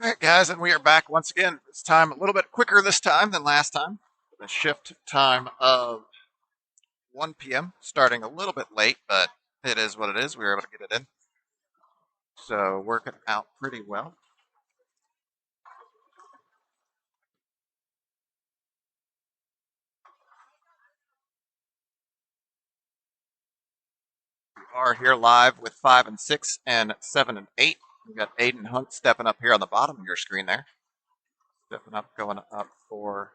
All right, guys, and we are back once again. This time a little bit quicker this time than last time. The shift time of 1 p.m. starting a little bit late, but it is what it is. We were able to get it in, so working out pretty well. We are here live with 5 and 6 and 7 and 8. We got Aiden Hunt stepping up here on the bottom of your screen there. Stepping up, going up for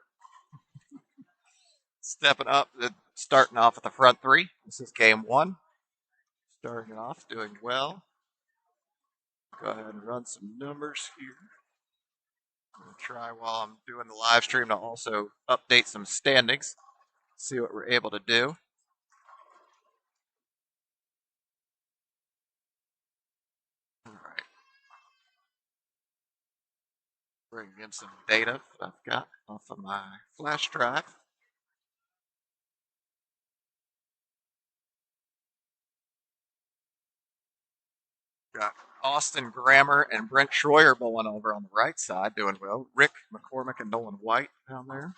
stepping up, starting off at the front three. This is game one. Starting off, doing well. Go ahead and run some numbers here. I'm going to try while I'm doing the live stream to also update some standings, see what we're able to do. All right. Bring in some data that I've got off of my flash drive. Got Austin Grammer and Brent Schroyer bowling over on the right side, doing well. Rick McCormick and Nolan White down there.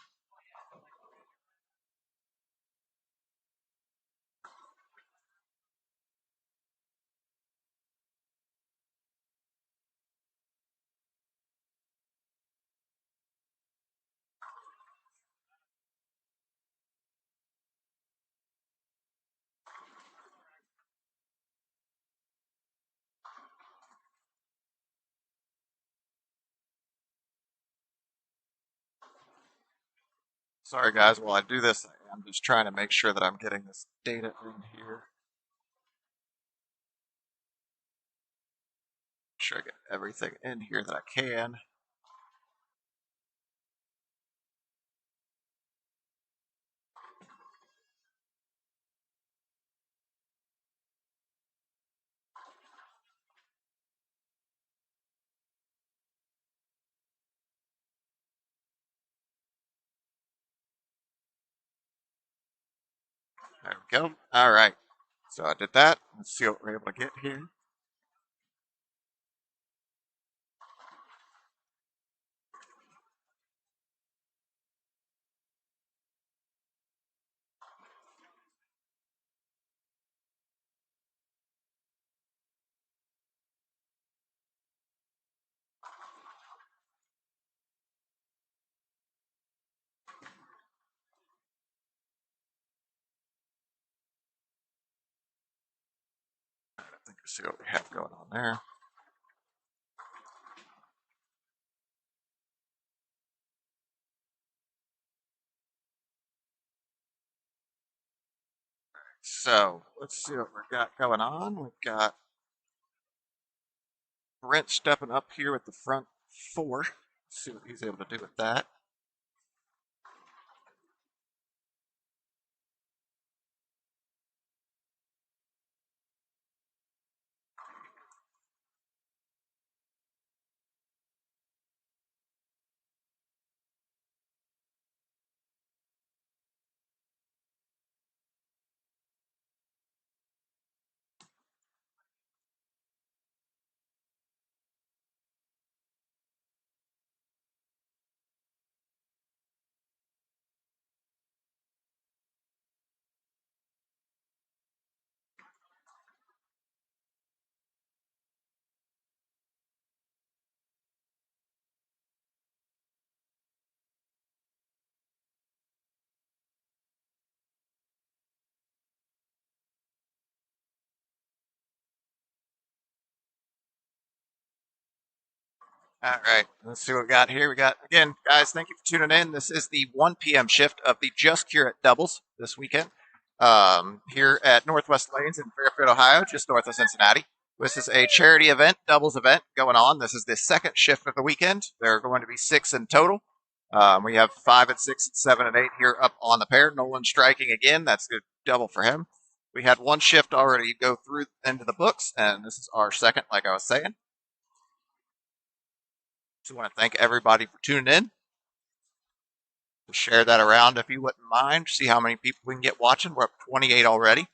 Sorry, guys, while I do this, I'm just trying to make sure that I'm getting this data in here. Make sure I get everything in here that I can. There we go. All right. So I did that. Let's see what we're able to get here. I think we'll see what we have going on there. So let's see what we've got going on. We've got Brent stepping up here with the front four. Let's see what he's able to do with that. All right, let's see what we got here. We got, again, guys, thank you for tuning in. This is the 1 p.m. shift of the Just Curate Doubles this weekend here at Northwest Lanes in Fairfield, Ohio, just north of Cincinnati. This is a charity event, doubles event going on. This is the second shift of the weekend. There are going to be 6 in total. We have 5 and 6 and 7 and 8 here up on the pair. Nolan striking again. That's a good double for him. We had one shift already go through into the books, and this is our second, like I was saying. So I want to thank everybody for tuning in. To share that around if you wouldn't mind. See how many people we can get watching. We're up 28 already.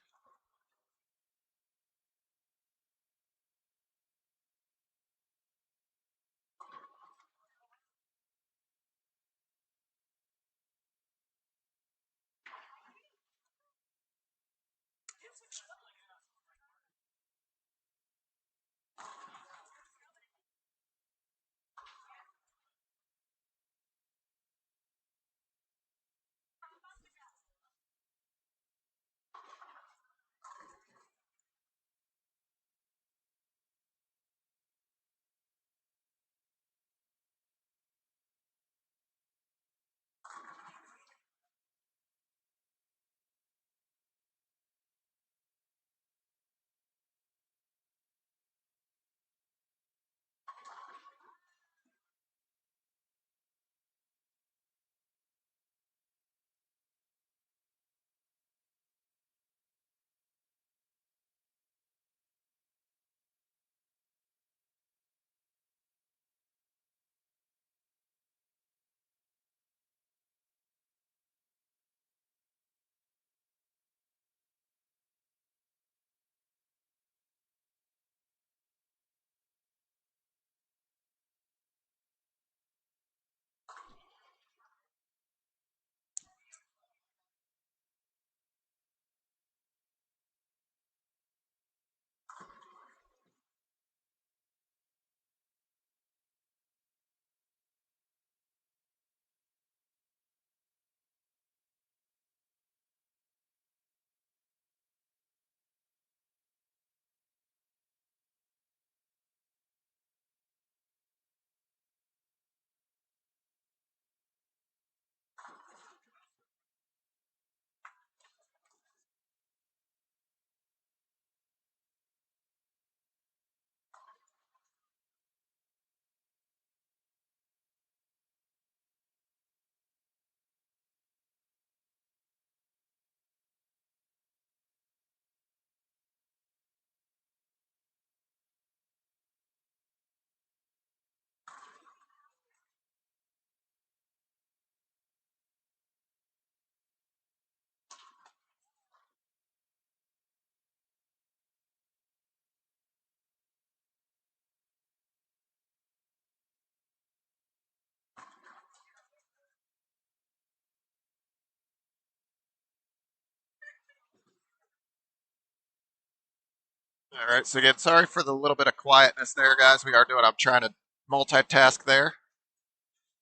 All right. So again, sorry for the little bit of quietness there, guys. I'm trying to multitask there.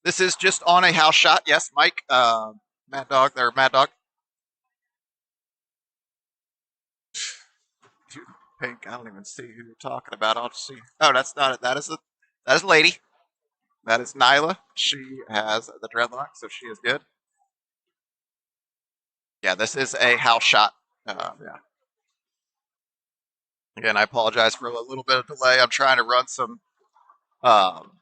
This is just on a house shot. Yes, Mike, Mad Dog, there, Mad Dog. Dude, Pink. I don't even see who you're talking about. I'll just see. Oh, that's not it. That is a lady. That is Nyla. She has the dreadlock, so she is good. Yeah, this is a house shot. Yeah. Again, I apologize for a little bit of delay. I'm trying to run some um,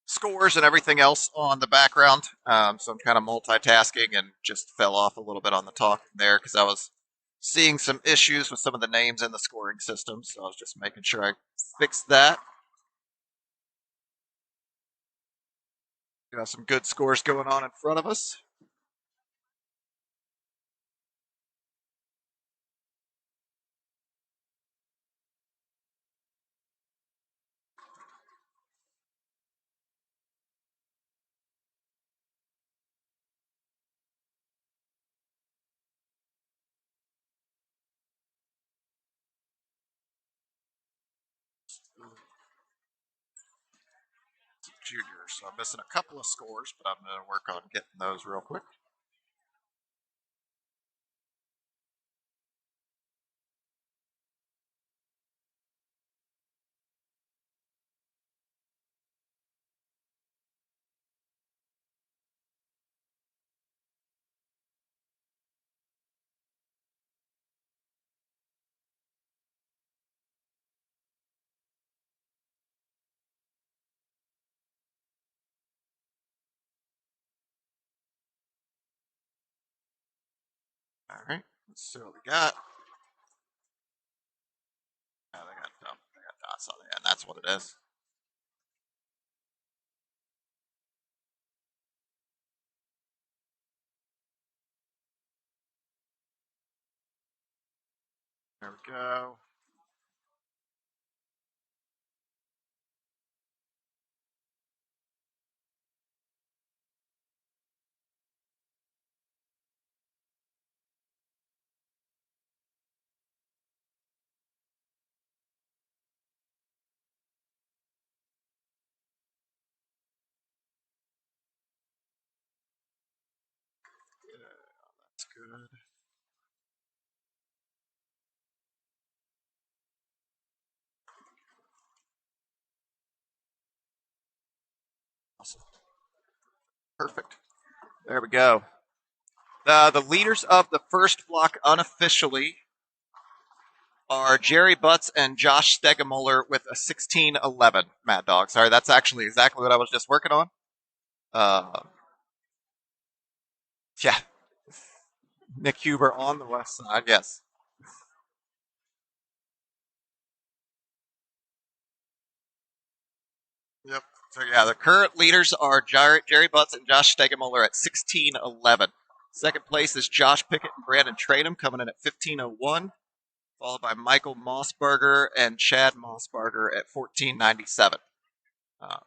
scores and everything else on the background. So I'm kind of multitasking and just fell off a little bit on the talking there because I was seeing some issues with some of the names in the scoring system. So I was just making sure I fixed that. We have some good scores going on in front of us. Junior, so I'm missing a couple of scores, but I'm going to work on getting those real quick. All right, let's see what we got. Oh, they got dots on the end. That's what it is. There we go. Yeah, that's good. Awesome. Perfect. There we go. The leaders of the first block unofficially are Jerry Butts and Josh Stegemuller with a 16-11. Mad Dog. Sorry, that's actually exactly what I was just working on. Uh, yeah, Nick Huber on the west side. Yes. Yep. So yeah, the current leaders are Jerry Butts and Josh Stegemuller at 16-11. Second place is Josh Pickett and Brandon Tradham coming in at 15:01, followed by Michael Mossberger and Chad Mossberger at 14:97. Uh,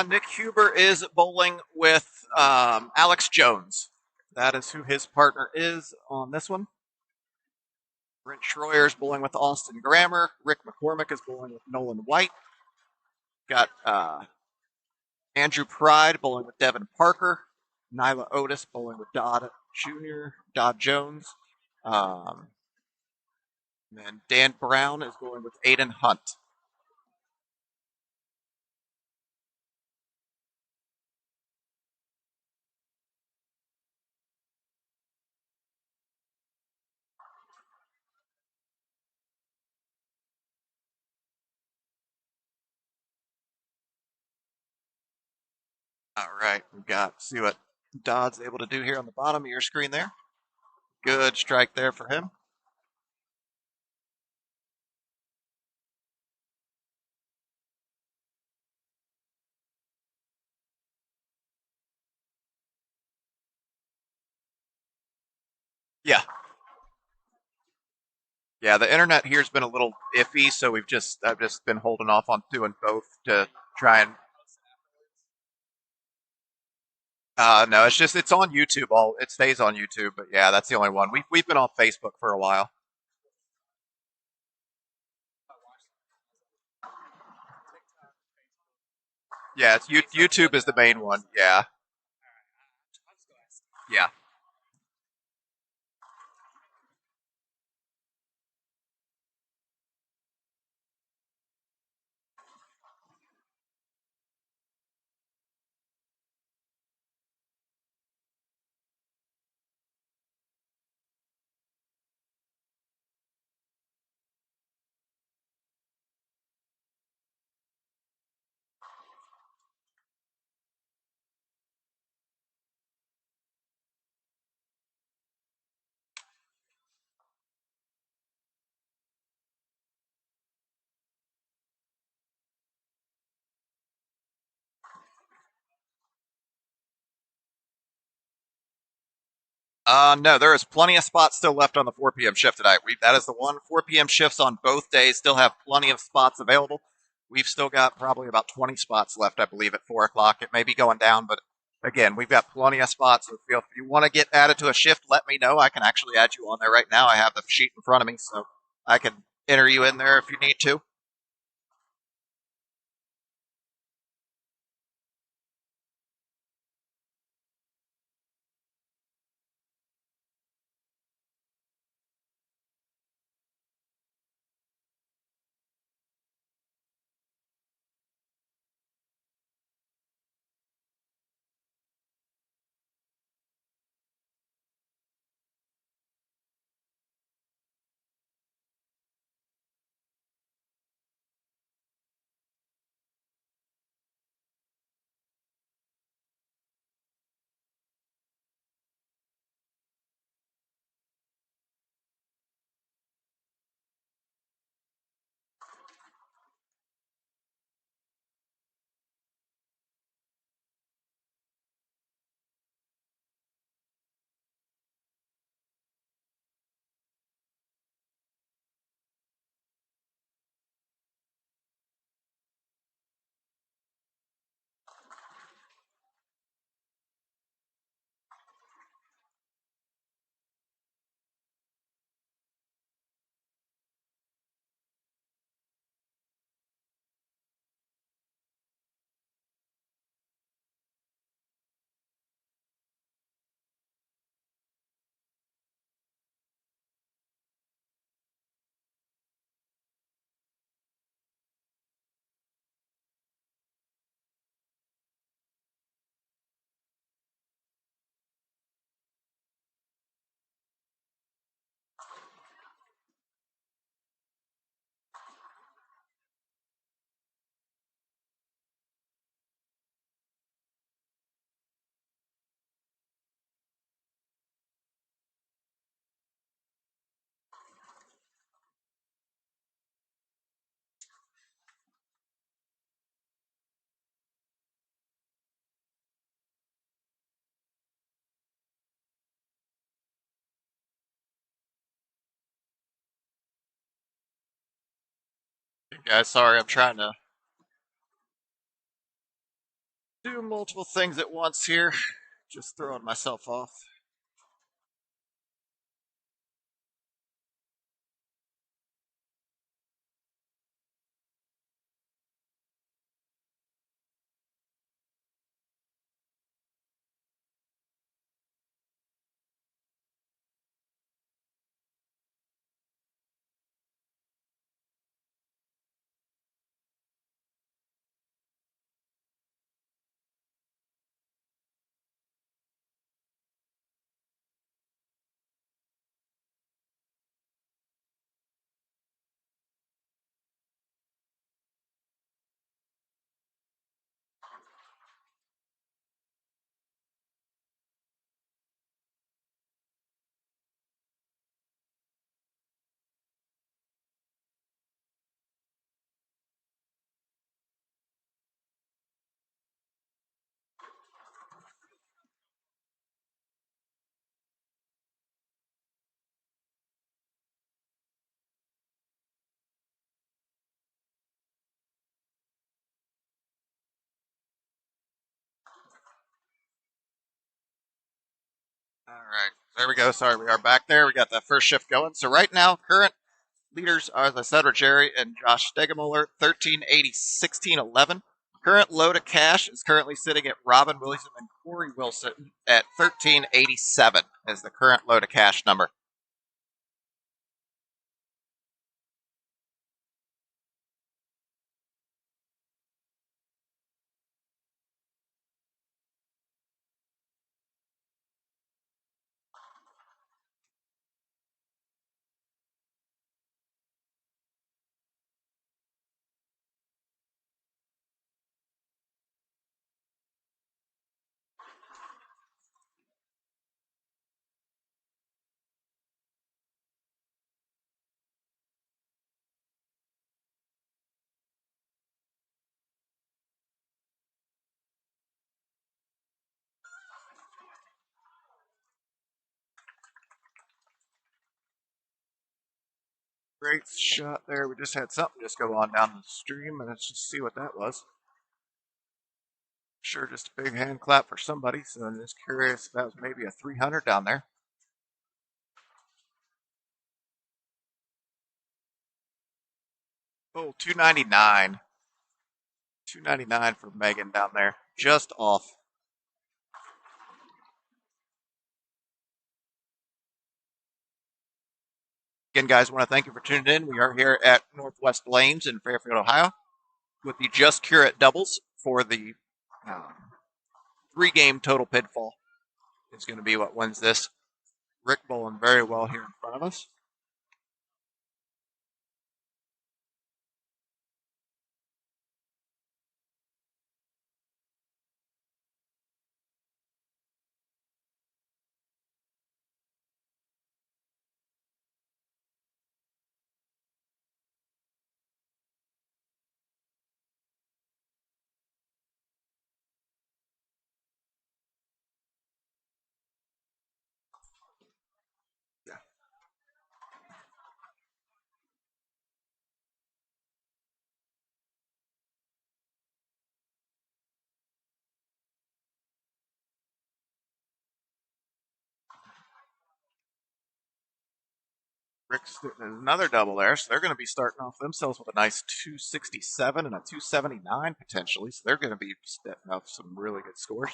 Nick Huber is bowling with Alex Jones. That is who his partner is on this one. Brent Schroyer is bowling with Austin Grammer. Rick McCormick is bowling with Nolan White. Got Andrew Pride bowling with Devin Parker. Nyla Otis bowling with Dodd Jr., Dodd Jones. Um, and then Dan Brown is bowling with Aiden Hunt. All right, we've got see what Dodd's able to do here on the bottom of your screen there. Good strike there for him. Yeah, yeah. The internet here's been a little iffy, so I've just been holding off on doing both to try and. No, it's just it's on YouTube. All it stays on YouTube, but yeah, that's the only one. We've been on Facebook for a while. Yeah, it's YouTube is the main one. Yeah, yeah. No, there is plenty of spots still left on the 4 p.m. shift tonight. That is the one 4 p.m. shifts on both days. Still have plenty of spots available. We've still got probably about 20 spots left, I believe, at 4 o'clock. It may be going down, but again, we've got plenty of spots. So if you want to get added to a shift, let me know. I can actually add you on there right now. I have the sheet in front of me, so I can enter you in there if you need to. Guys, sorry, I'm trying to Do multiple things at once here. Just throwing myself off. All right. There we go. Sorry, we are back there. We got that first shift going. So right now, current leaders are, as I said, are Jerry and Josh Stegemuller, 1380, 1611. Current load of cash is currently sitting at Robin Williamson and Corey Wilson at 1387 is the current load of cash number. Great shot there. We just had something just go on down the stream, and let's just see what that was. Sure, just a big hand clap for somebody. So I'm just curious if that was maybe a 300 down there. Oh, 299. 299 for Megan down there. Just off. Again, guys, I want to thank you for tuning in. We are here at Northwest Lanes in Fairfield, Ohio, with the Just Curate doubles for the 3-game total pinfall. Is going to be what wins this. Rick bowling very well here in front of us. Yeah. Rick's another double there, so they're going to be starting off themselves with a nice 267 and a 279 potentially. So they're going to be setting up some really good scores.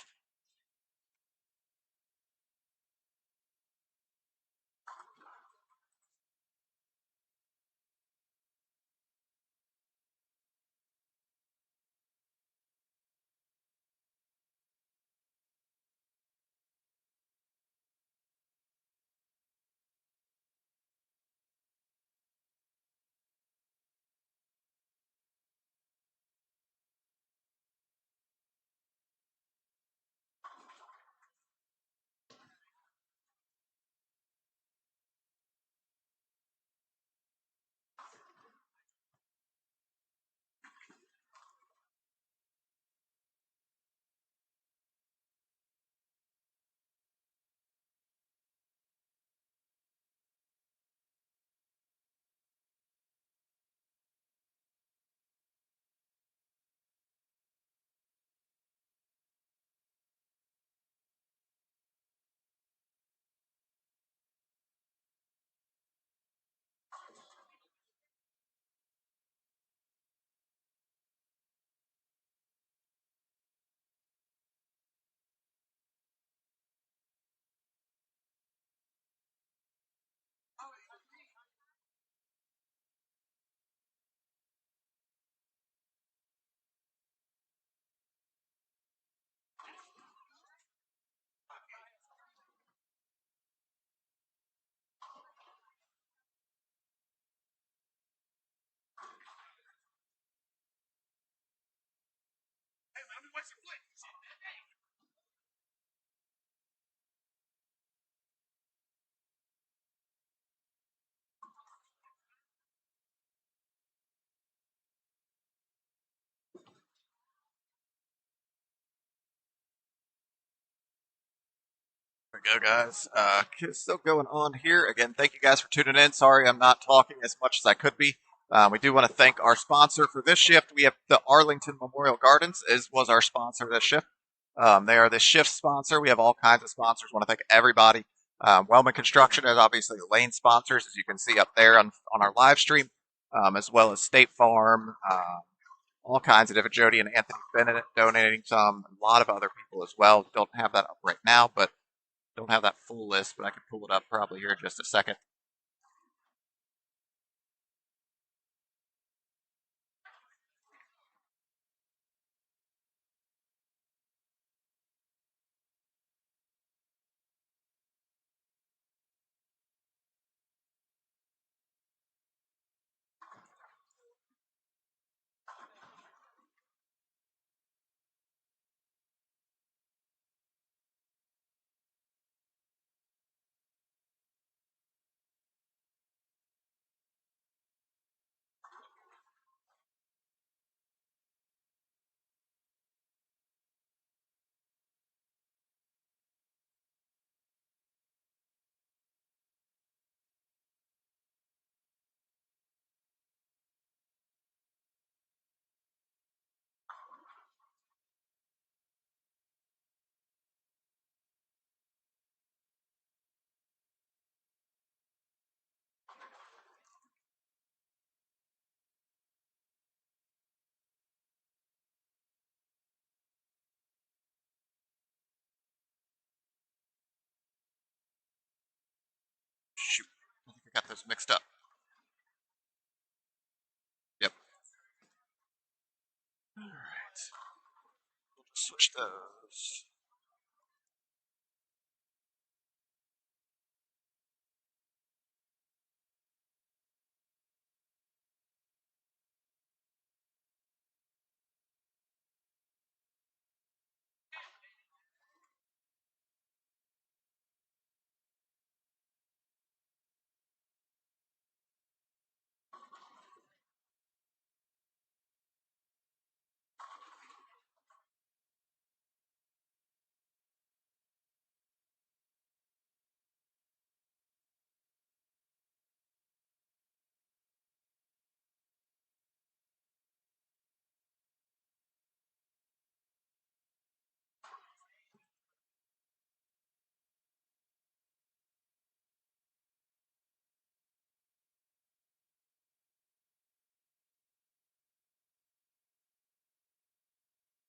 There we go, guys. Still going on here. Again, thank you guys for tuning in. Sorry I'm not talking as much as I could be. We do want to thank our sponsor for this shift. We have the Arlington Memorial Gardens was our sponsor this shift. They are the shift sponsor. We have all kinds of sponsors. Want to thank everybody. Wellman Construction is obviously the lane sponsors, as you can see up there on our live stream, as well as State Farm, all kinds of different. Jody and Anthony Bennett donating some, a lot of other people as well. Don't have that up right now, but don't have that full list, but I can pull it up probably here in just a second. Shoot, I think I got those mixed up. Yep. All right. We'll just switch those.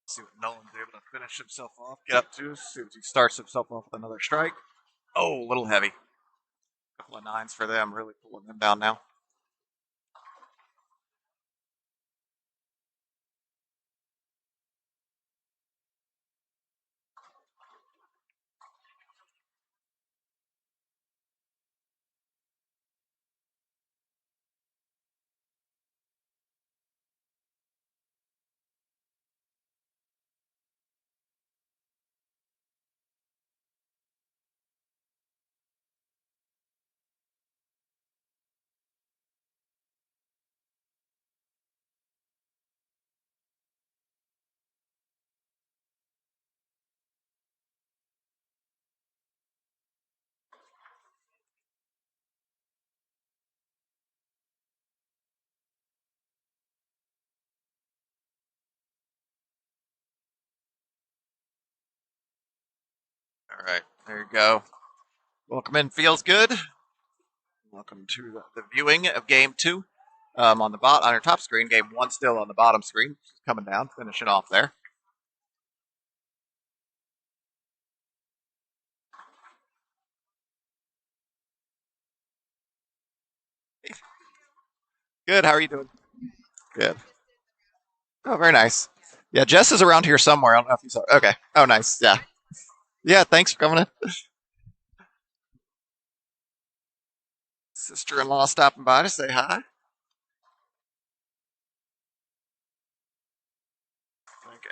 See what Nolan's able to finish himself off, get up to. See if he starts himself off with another strike. Oh, a little heavy. A couple of nines for them, really pulling them down now. All right, there you go. Welcome in, feels good. Welcome to the viewing of Game 2. On the on your top screen, Game 1 still on the bottom screen, coming down, finishing off there. Good. How are you doing? Good. Oh, very nice. Yeah, Jess is around here somewhere. I don't know if you saw. Okay. Oh, nice. Yeah. Yeah. Thanks for coming in. Sister-in-law stopping by to say hi.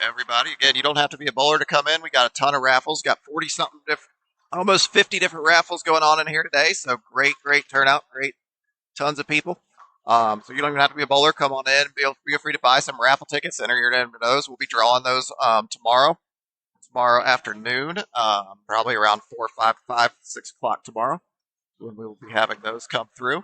everybody. Again, you don't have to be a bowler to come in. We got a ton of raffles. Got 40 something different, almost 50 different raffles going on in here today. So great turnout. Great, tons of people. So you don't even have to be a bowler. Come on in. Feel free to buy some raffle tickets. Enter your name for those. We'll be drawing those tomorrow afternoon, probably around 6 o'clock tomorrow, when we will be having those come through.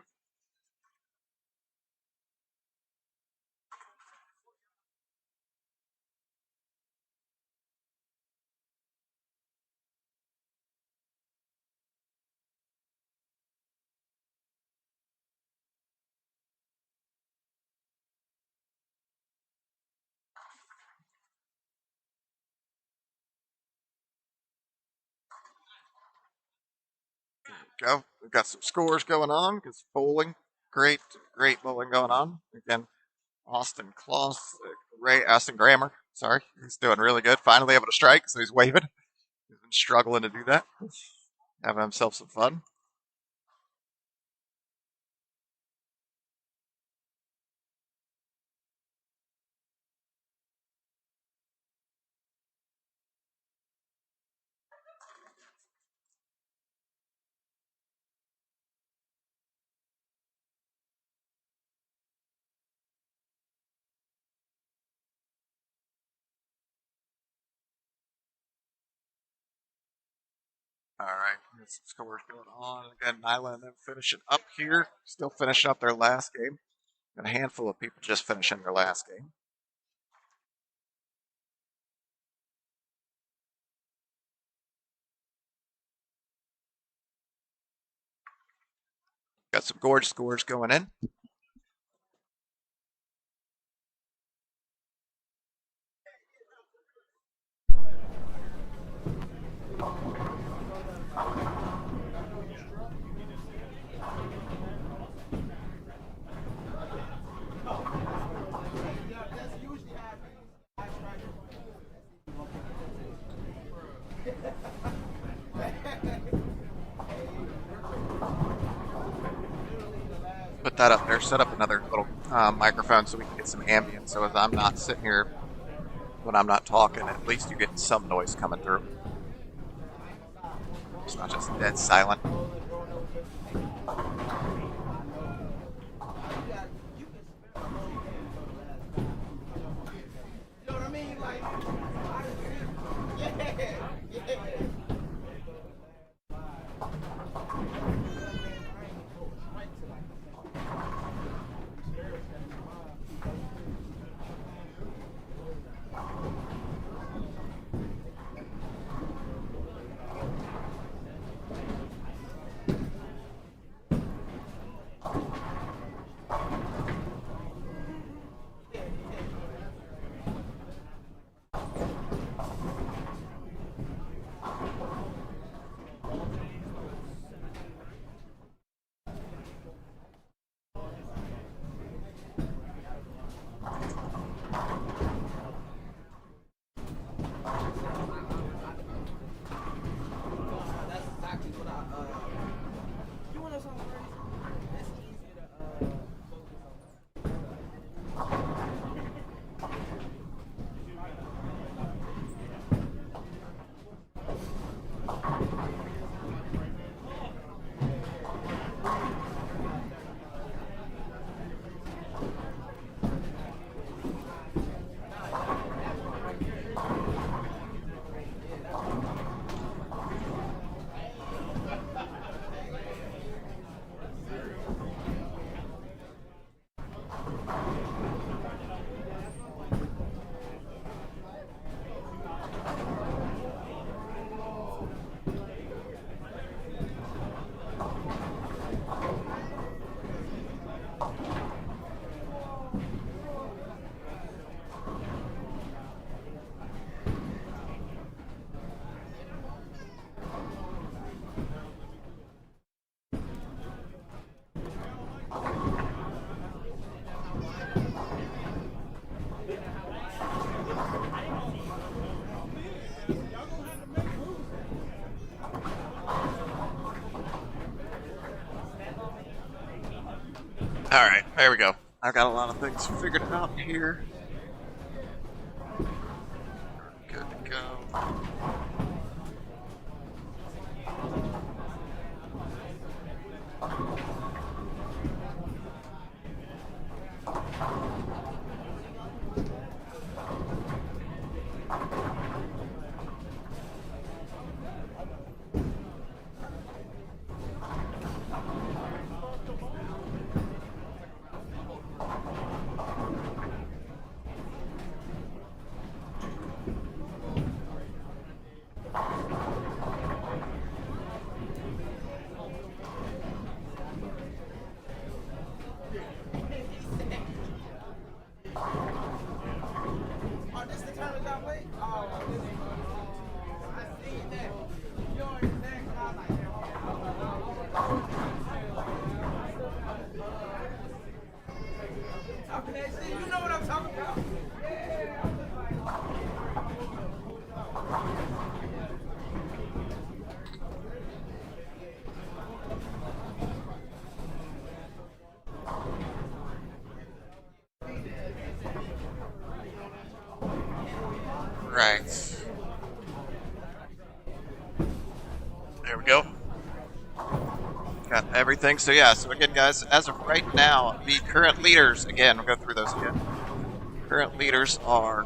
Go. We've got some scores going on because bowling, great bowling going on. Again, Austin Grammer. Sorry, he's doing really good. Finally able to strike, so he's waving. He's been struggling to do that. Having himself some fun. All right, there's some scores going on. Again, Nyla and them finishing up here. Still finishing up their last game. And a handful of people just finishing their last game. Got some gorgeous scores going in. Put that up there. Set up another little microphone so we can get some ambience. So as I'm not sitting here when I'm not talking, at least you get some noise coming through. It's not just dead silent. All right, there we go. I've got a lot of things figured out here. right. There we go. Got everything. So yeah, so again, guys, as of right now, the current leaders, again, we'll go through those again. Current leaders are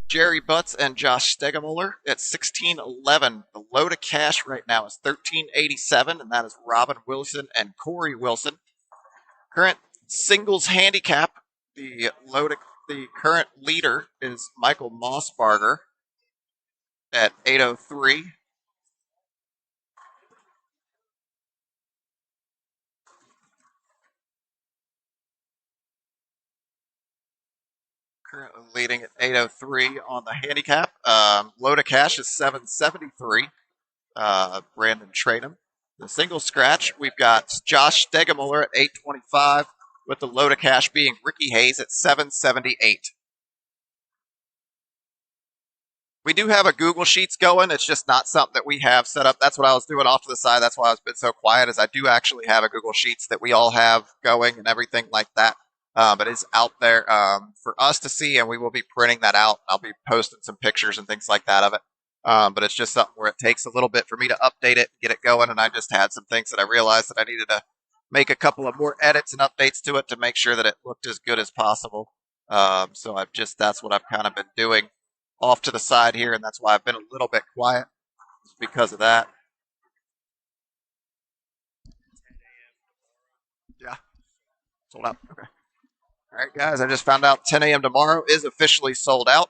Jerry Butts and Josh Stegemuller at 1611. The low to cash right now is 1387, and that is Robin Wilson and Corey Wilson. Current singles handicap, the current leader is Michael Mossbarger at 803. Currently leading at 803 on the handicap. Low to cash is 773. Brandon Tradham. The single scratch, we've got Josh Stegemuller at 825, with the low to cash being Ricky Hayes at 778. We do have a Google Sheets going. It's just not something that we have set up. That's what I was doing off to the side. That's why I was been so quiet, is I do actually have a Google Sheets that we all have going and everything like that. But it's out there for us to see, and we will be printing that out. I'll be posting some pictures and things like that of it. But it's just something where it takes a little bit for me to update it, get it going, and I just had some things that I realized that I needed to make a couple of more edits and updates to it to make sure that it looked as good as possible. So that's what I've kind of been doing off to the side here, and that's why I've been a little bit quiet, because of that. Yeah, sold out. Okay. All right, guys, I just found out 10 a.m. tomorrow is officially sold out.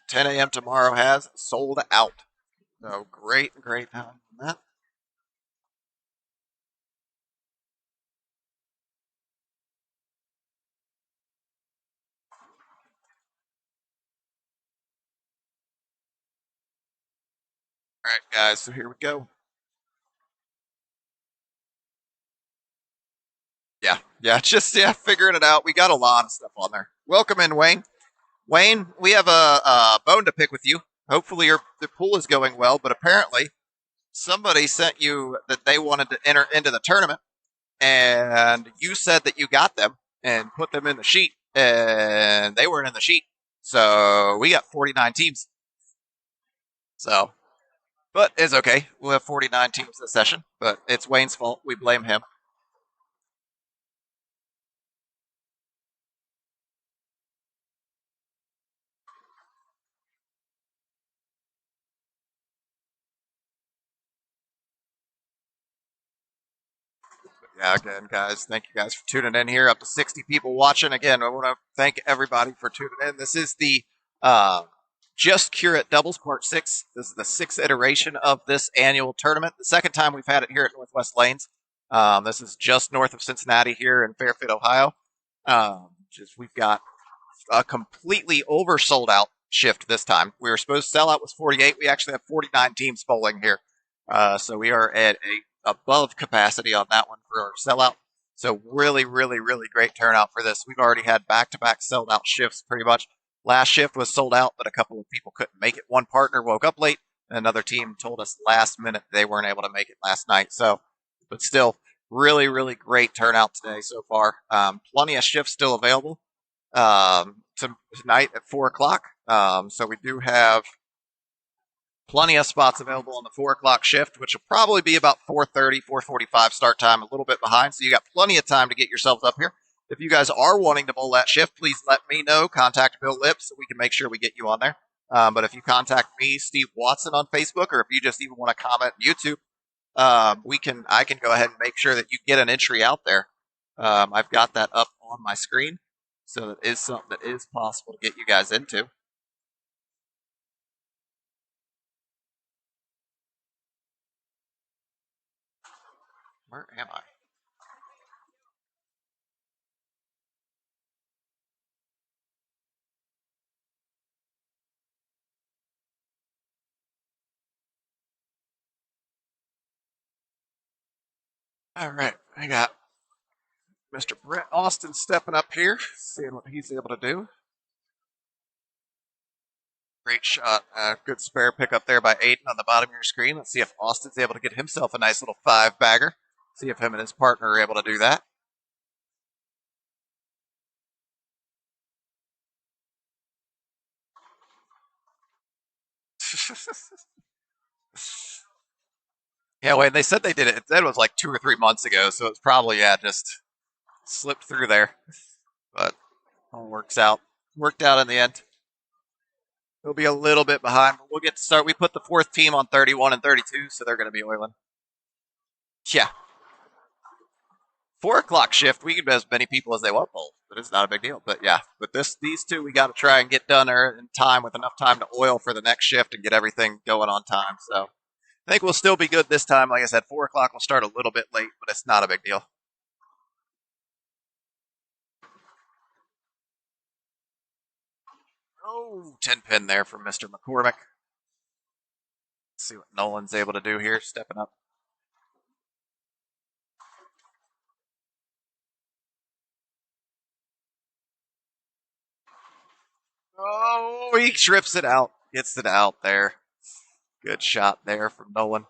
10 a.m. tomorrow has sold out. So great time on that. All right, guys, so here we go. Yeah, just figuring it out. We got a lot of stuff on there. Welcome in, Wayne. Wayne, we have a bone to pick with you. Hopefully, the pool is going well, but apparently, somebody sent you that they wanted to enter into the tournament, and you said that you got them and put them in the sheet, and they weren't in the sheet. So we got 49 teams. So, but it's okay. We'll have 49 teams this session, but it's Wayne's fault. We blame him. Yeah, again, guys, thank you guys for tuning in here. Up to 60 people watching. Again, I want to thank everybody for tuning in. This is the uh, Just Curate Doubles Part 6. This is the sixth iteration of this annual tournament. The second time we've had it here at Northwest Lanes. This is just north of Cincinnati here in Fairfield, Ohio. We've got a completely oversold out shift this time. We were supposed to sell out was 48. We actually have 49 teams bowling here. So we are at a above capacity on that one for our sellout. So really, really, really great turnout for this. We've already had back-to-back sold out shifts pretty much. Last shift was sold out, but a couple of people couldn't make it. One partner woke up late, and another team told us last minute they weren't able to make it last night. So, but still, really, really great turnout today so far. Plenty of shifts still available tonight at 4 o'clock. So we do have plenty of spots available on the 4 o'clock shift, which will probably be about 4:30, 4:45 start time, a little bit behind. So you got plenty of time to get yourselves up here. If you guys are wanting to bowl that shift, please let me know. Contact Bill Lips so we can make sure we get you on there. But if you contact me, Steve Watson, on Facebook, or if you just even want to comment on YouTube, I can go ahead and make sure that you get an entry out there. I've got that up on my screen, so that is something that is possible to get you guys into. Where am I? All right, I got Mr. Brett Austin stepping up here, seeing what he's able to do. Great shot. Good spare pick up there by Aiden on the bottom of your screen. Let's see if Austin's able to get himself a nice little 5-bagger. See if him and his partner are able to do that. Yeah, when they said they did it, that was like 2 or 3 months ago, so it's probably just slipped through there. But all works out. Worked out in the end. He'll be a little bit behind, but we'll get to start. We put the fourth team on 31 and 32, so they're going to be oiling. Yeah, 4 o'clock shift. We can have as many people as they want, but it's not a big deal. But yeah, but these two we got to try and get done in time with enough time to oil for the next shift and get everything going on time. So I think we'll still be good this time. Like I said, 4 o'clock will start a little bit late, but it's not a big deal. Oh, 10 pin there from Mr. McCormick. Let's see what Nolan's able to do here, stepping up. Oh, he trips it out. Gets it out there. Good shot there from Nolan.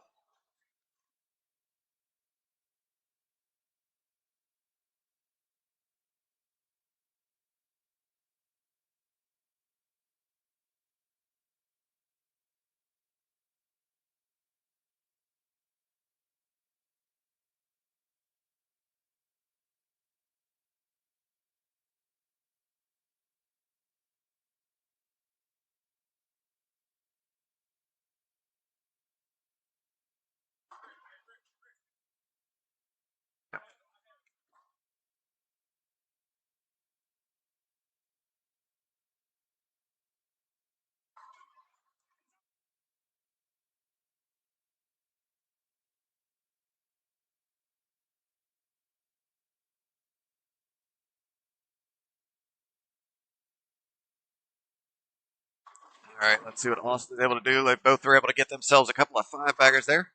All right, let's see what Austin's able to do. They both were able to get themselves a couple of 5-baggers there.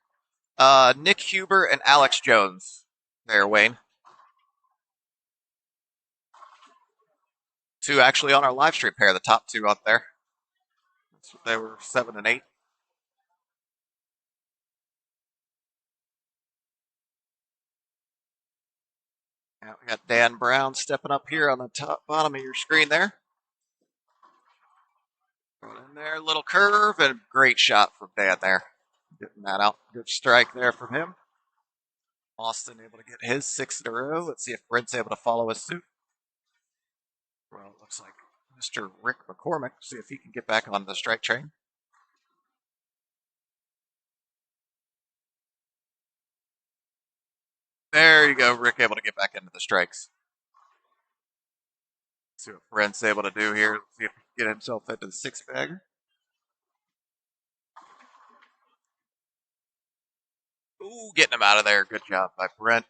Nick Huber and Alex Jones. There, Wayne. Two actually on our live stream pair, the top two up there. They were 7 and 8. Yeah, we got Dan Brown stepping up here on the top bottom of your screen there. Going in there, little curve, and great shot from Dan there. Getting that out. Good strike there from him. Austin able to get his 6 in a row. Let's see if Brent's able to follow his suit. Well, it looks like Mr. Rick McCormick. See if he can get back on the strike train. There you go. Rick able to get back into the strikes. See what Brent's able to do here. See if he can get himself into the 6-bagger. Ooh, getting him out of there. Good job by Brent.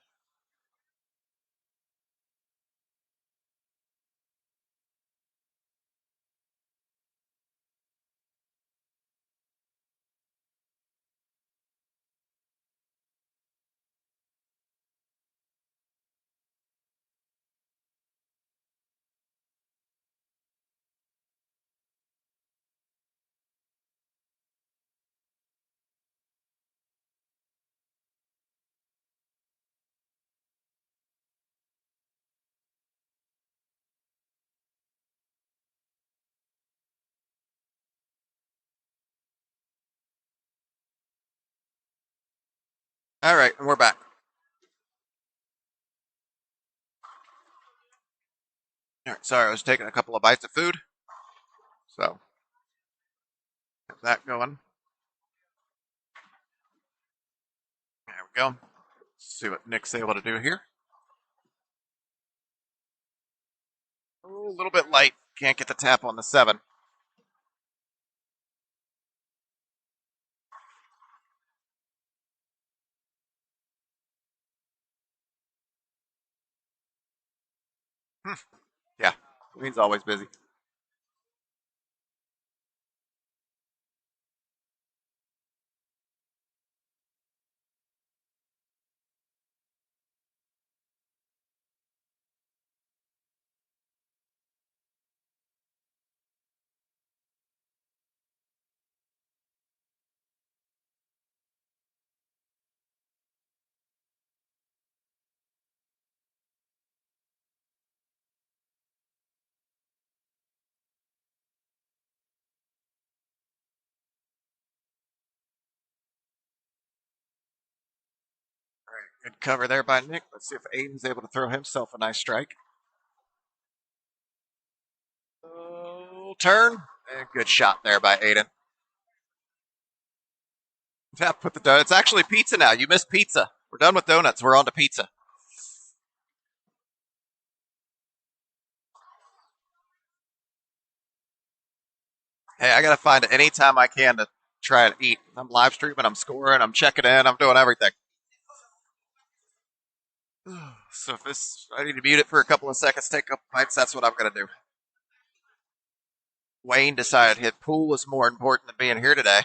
All right, and we're back. All right, sorry, I was taking a couple of bites of food. So, get that going. There we go. Let's see what Nick's able to do here. Ooh, a little bit light. Can't get the tap on the 7. Yeah, Queen's always busy. Good cover there by Nick. Let's see if Aiden's able to throw himself a nice strike. Oh, turn. And good shot there by Aiden. Yeah, put the dough. It's actually pizza now. You missed pizza. We're done with donuts. We're on to pizza. Hey, I gotta find it anytime I can to try and eat. I'm live streaming. I'm scoring. I'm checking in. I'm doing everything. So if this, I need to mute it for a couple of seconds, take a couple bites. That's what I'm gonna do. Wayne decided his pool was more important than being here today.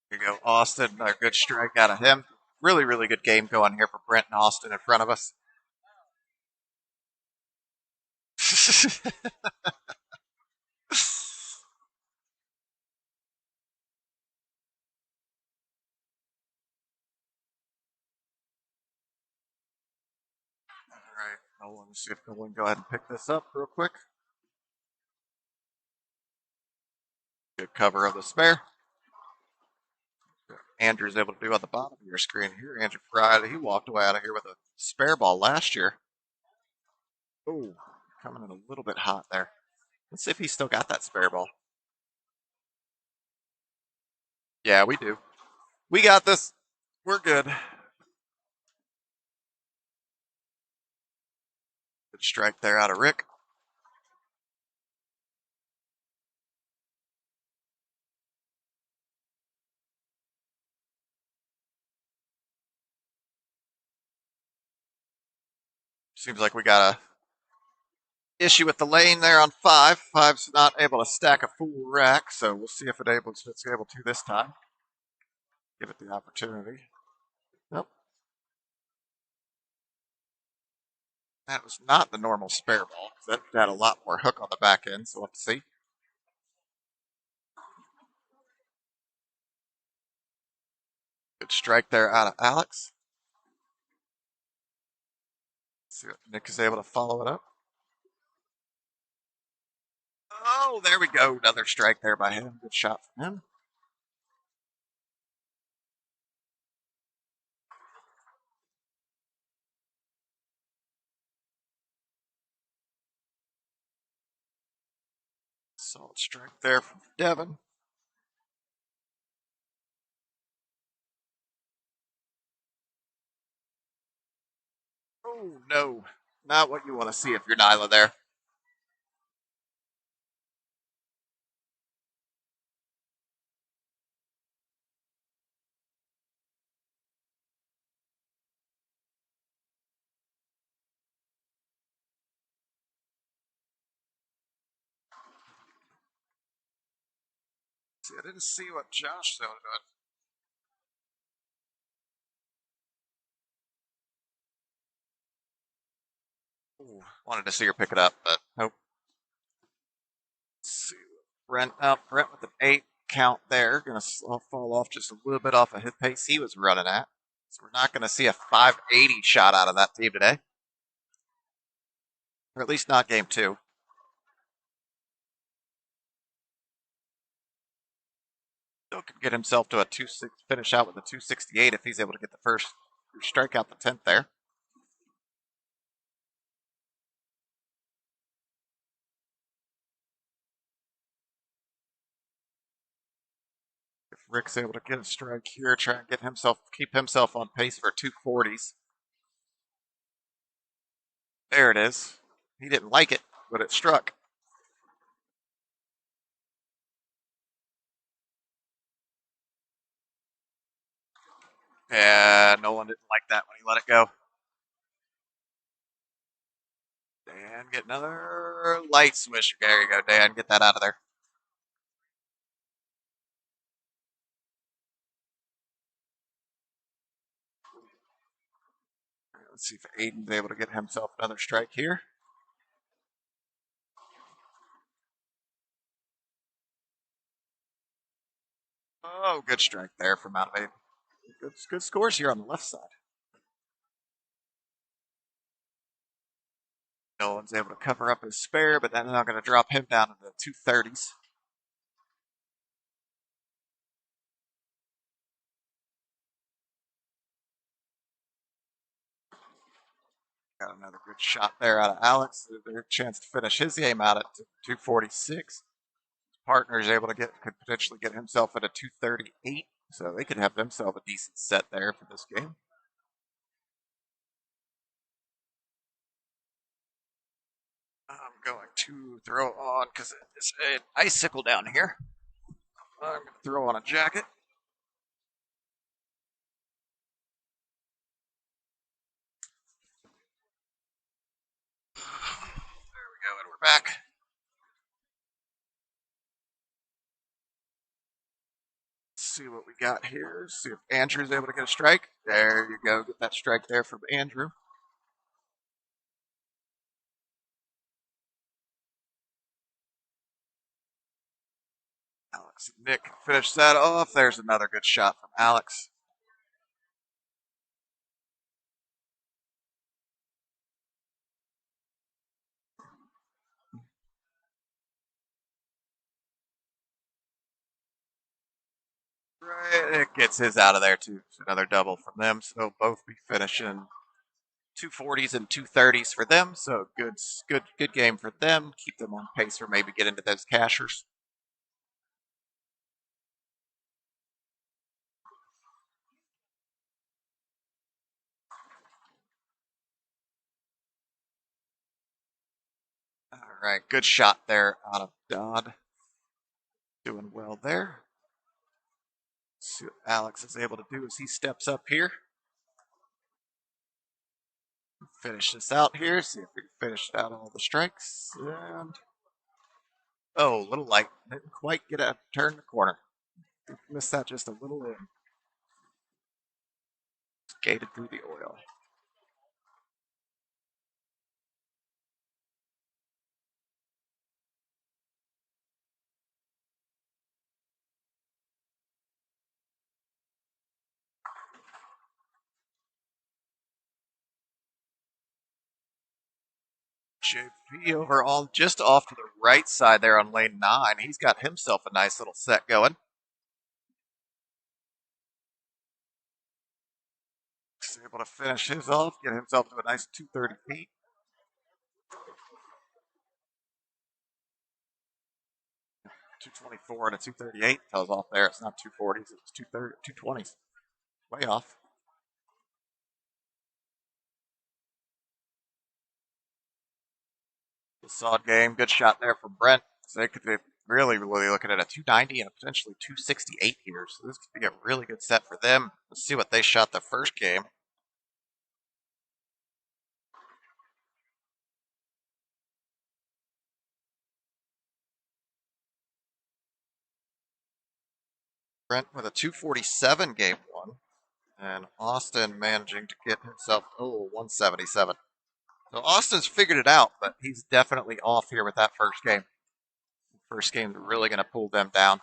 Here you go, Austin. A good strike out of him. Really, really good game going here for Brent and Austin in front of us. All right, Nolan, see if Nolan go ahead and pick this up real quick. Good cover of the spare. Andrew's able to do on the bottom of your screen here. Andrew Friday, he walked away out of here with a spare ball last year. Oh, coming in a little bit hot there. Let's see if he's still got that spare ball. Yeah, we do. We got this. We're good. Good strike there out of Rick. Seems like we got a issue with the lane there on 5. 5's not able to stack a full rack, so we'll see if it's able to this time. Give it the opportunity. Nope. That was not the normal spare ball. That had a lot more hook on the back end, so we'll have to see. Good strike there out of Alex. Let's see what Nick is able to follow it up. Oh, there we go. Another strike there by him. Good shot from him. Solid strike there from Devin. Oh, no. Not what you want to see if you're Nyla there. See, I didn't see what Josh sounded on. Ooh, wanted to see her pick it up, but nope. Let's see. Brent with an 8 count there. Going to fall off just a little bit off of his pace he was running at. So we're not going to see a 580 shot out of that team today. Or at least not game 2. Still could get himself to a 2-6 finish out with a 268 if he's able to get the first strike out the 10th there. If Rick's able to get a strike here, try and keep himself on pace for 240s. There it is. He didn't like it, but it struck. Yeah, Nolan didn't like that when he let it go. Dan, get another light swisher. There you go, Dan. Get that out of there. Let's see if Aiden's able to get himself another strike here. Oh, good strike there from out of Aiden. Good scores here on the left side. Nolan's able to cover up his spare, but that's not going to drop him down to the 230s. Got another good shot there out of Alex. Their chance to finish his game out at 246. Partner is able to could potentially get himself at a 238, so they could have themselves a decent set there for this game. I'm going to throw on because it's an icicle down here. I'm going to throw on a jacket. There we go, and we're back. Let's see what we got here. See if Andrew's able to get a strike. There you go. Get that strike there from Andrew. Alex and Nick finish that off. There's another good shot from Alex. Right, it gets his out of there too. It's another double from them, so both be finishing 240s and 230s for them. So good game for them. Keep them on pace for maybe get into those cashers. All right, good shot there out of Dodd. Doing well there. Let's see what Alex is able to do as he steps up here. Finish this out here. See if we can finish out all the strikes. And oh, a little light. Didn't quite get a turn the corner. Missed that just a little in. Skated through the oil. JP over on just off to the right side there on lane 9. He's got himself a nice little set going. He's able to finish his off, get himself to a nice 230 feet. .224 and a 238 tells off there. It's not 240s, it's 220s. Way off. Solid game. Good shot there from Brent. So they could be really looking at a 290 and a potentially 268 here. So this could be a really good set for them. Let's see what they shot the first game. Brent with a 247 game one. And Austin managing to get himself, 177. So Austin's figured it out, but he's definitely off here with that first game. First game's really going to pull them down.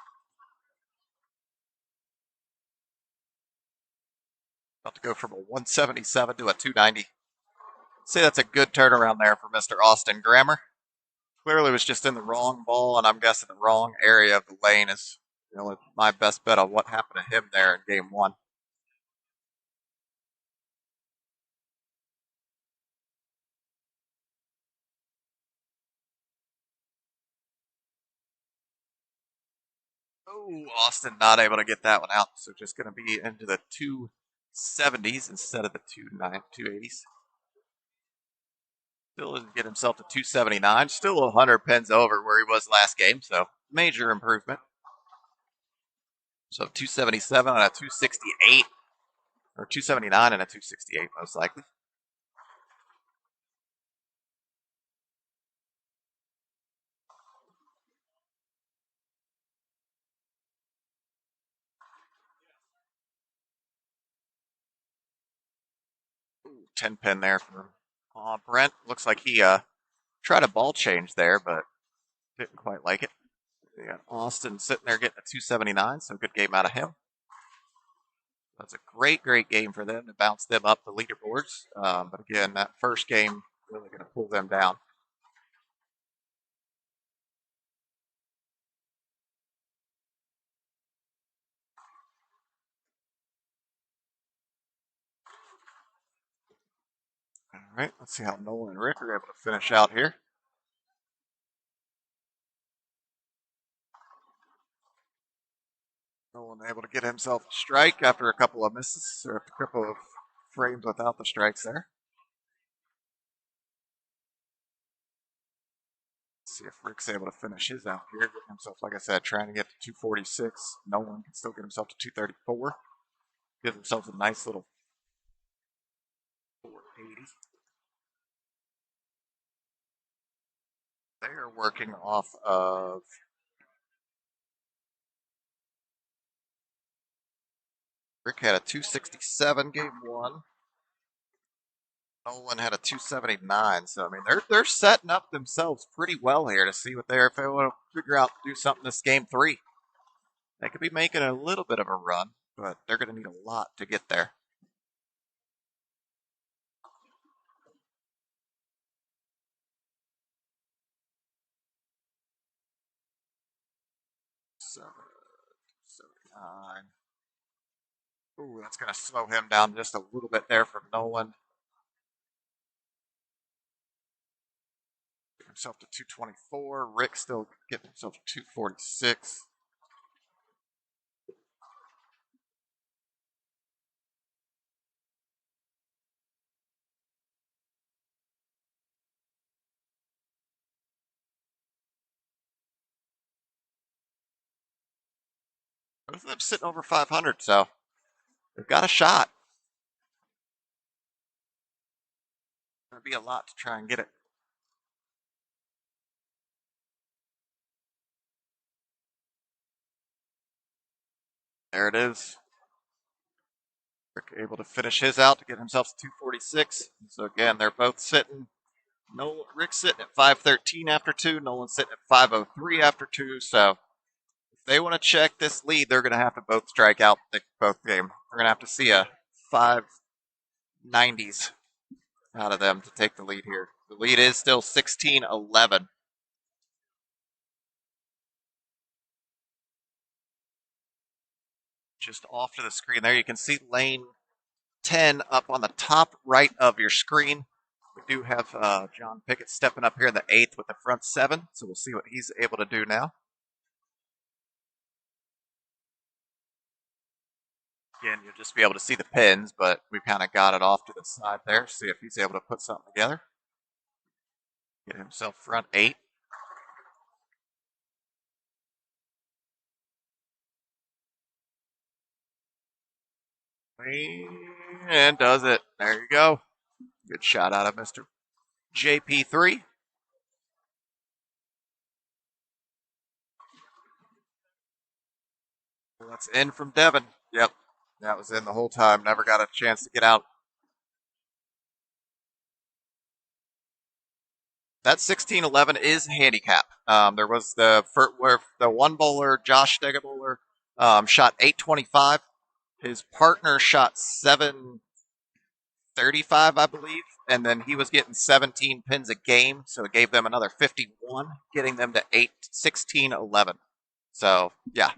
About to go from a 177 to a 290. Say that's a good turnaround there for Mr. Austin Grammer. Clearly was just in the wrong ball, and I'm guessing the wrong area of the lane is my best bet on what happened to him there in game one. Oh, Austin not able to get that one out, so just going to be into the 270s instead of the 280s. Still didn't get himself to 279. Still 100 pins over where he was last game, so major improvement. So 277 and a 268, or 279 and a 268 most likely. Ooh, 10 pin there for Brent. Looks like he tried a ball change there, but didn't quite like it. We got Austin sitting there getting a 279, so good game out of him. That's a great game for them to bounce them up the leaderboards. But again, that first game really going to pull them down. All right, let's see how Nolan and Rick are able to finish out here. Nolan able to get himself a strike after a couple of misses, or a couple of frames without the strikes there. Let's see if Rick's able to finish his out here. Get himself, like I said, trying to get to 246. Nolan can still get himself to 234. Gives himself a nice little 480. They are working off of Rick had a 267 game one. Nolan had a 279. So I mean they're setting up themselves pretty well here to see what they're if they want to figure out do something this game three. They could be making a little bit of a run, but they're gonna need a lot to get there. So 79. Ooh, that's gonna slow him down just a little bit there from Nolan. Get himself to 224. Rick still getting himself to 246. Both of them sitting over 500, so they've got a shot. Gonna be a lot to try and get it. There it is. Rick able to finish his out to get himself to 246. So again, they're both sitting. No, Rick's sitting at 513 after two. Nolan's sitting at 503 after two. So if they want to check this lead, they're going to have to both strike out both game. We're going to have to see a 590s out of them to take the lead here. The lead is still 16-11. Just off to the screen there, you can see lane 10 up on the top right of your screen. We do have John Pickett stepping up here in the 8th with the front 7, so we'll see what he's able to do now. Again, you'll just be able to see the pins, but we kind of got it off to the side there. See if he's able to put something together. Get himself front 8. And does it. There you go. Good shot out of Mr. JP3. Well, that's in from Devin. Yep. That was in the whole time. Never got a chance to get out. That 16-11 is handicap. There was where the one bowler, Josh Stegerbowler, shot 825. His partner shot 735, I believe, and then he was getting 17 pins a game, so it gave them another 51, getting them to 16-11. So yeah,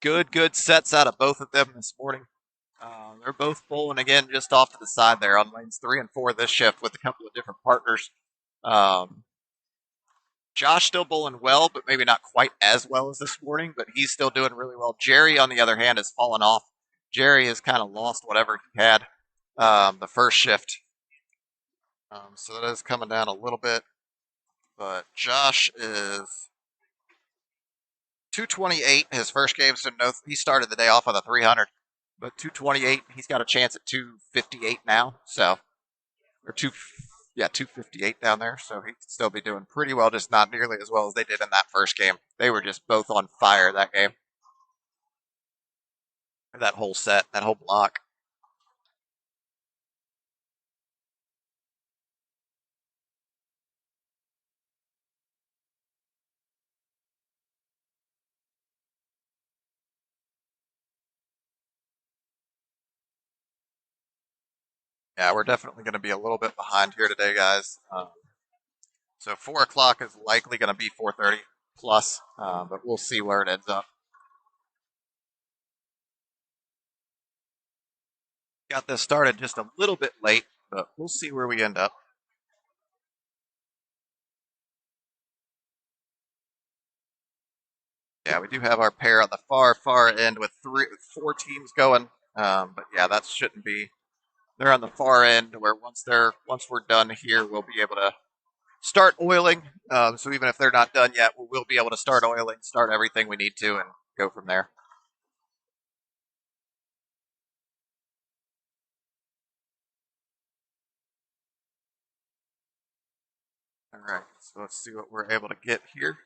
good sets out of both of them this morning. They're both bowling again just off to the side there on lanes 3 and 4 this shift with a couple of different partners. Josh still bowling well, but maybe not quite as well as this morning, but he's still doing really well. Jerry, on the other hand, has fallen off. Jerry has kind of lost whatever he had the first shift. So that is coming down a little bit. But Josh is 228 his first game, so no, he started the day off on the 300. But 228, he's got a chance at 258 now. So, or 258 down there. So he could still be doing pretty well, just not nearly as well as they did in that first game. They were just both on fire that game. That whole set, that whole block. Yeah, we're definitely going to be a little bit behind here today, guys. So 4 o'clock is likely going to be 4:30 plus, but we'll see where it ends up. Got this started just a little bit late. but we'll see where we end up. Yeah, we do have our pair on the far end with four teams going. But yeah, that shouldn't be. They're on the far end where once we're done here, we'll be able to start oiling. So even if they're not done yet, we'll be able to start oiling, start everything we need to, and go from there. All right, so let's see what we're able to get here.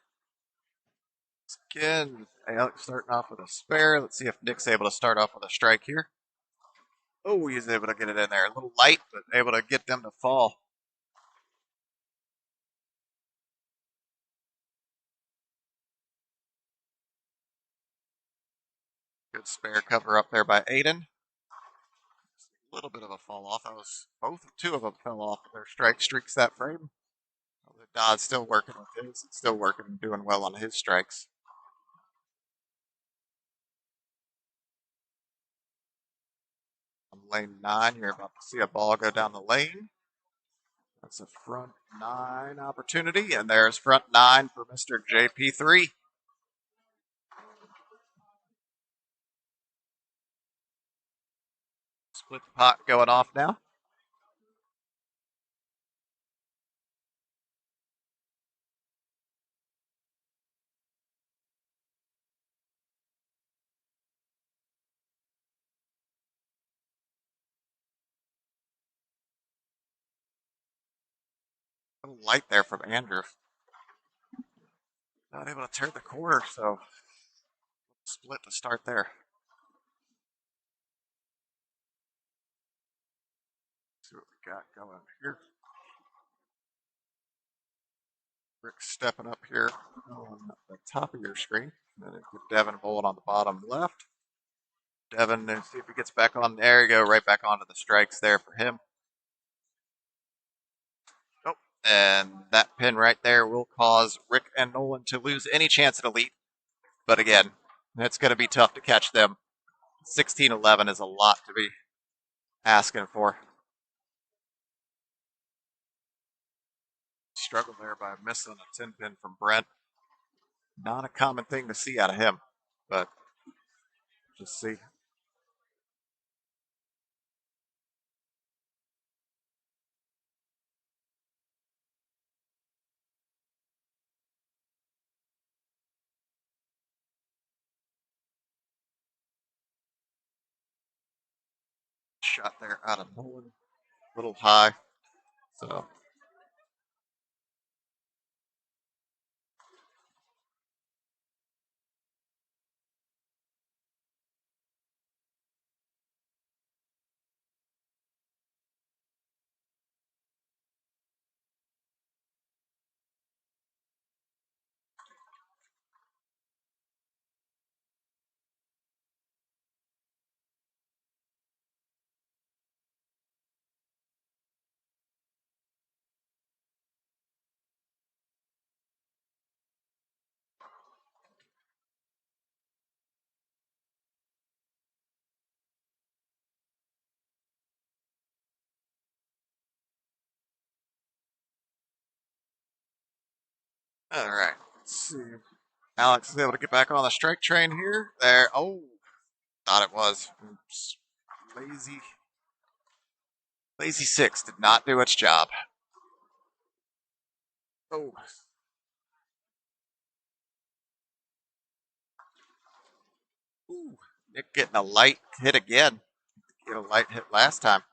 Again, Alex starting off with a spare. Let's see if Nick's able to start off with a strike here. Oh, he's able to get it in there. A little light, but able to get them to fall. Good spare cover up there by Aiden. A little bit of a fall off. That was two of them fell off their strike streaks that frame. Dodd's still working with his. Still working and doing well on his strikes. On lane 9, you're about to see a ball go down the lane. That's a front 9 opportunity, and there's front 9 for Mr. JP3. Split pot going off now. A little light there from Andrew. Not able to turn the corner, so split to start there. See what we got going here. Rick stepping up here on the top of your screen. And then with Devin Bolt on the bottom left. Devin, and see if he gets back on. There you go, right back onto the strikes there for him. Oh, and that pin right there will cause Rick and Nolan to lose any chance at a lead. But again, it's going to be tough to catch them. 16-11 is a lot to be asking for. Struggle there by missing a 10 pin from Brent. Not a common thing to see out of him, but just see. Shot there out of Nolan. A little high. So all right. Let's see. Alex is able to get back on the strike train here. There. Oh, thought it was. Oops. Lazy 6 did not do its job. Oh. Ooh. Nick getting a light hit again. Get a light hit last time.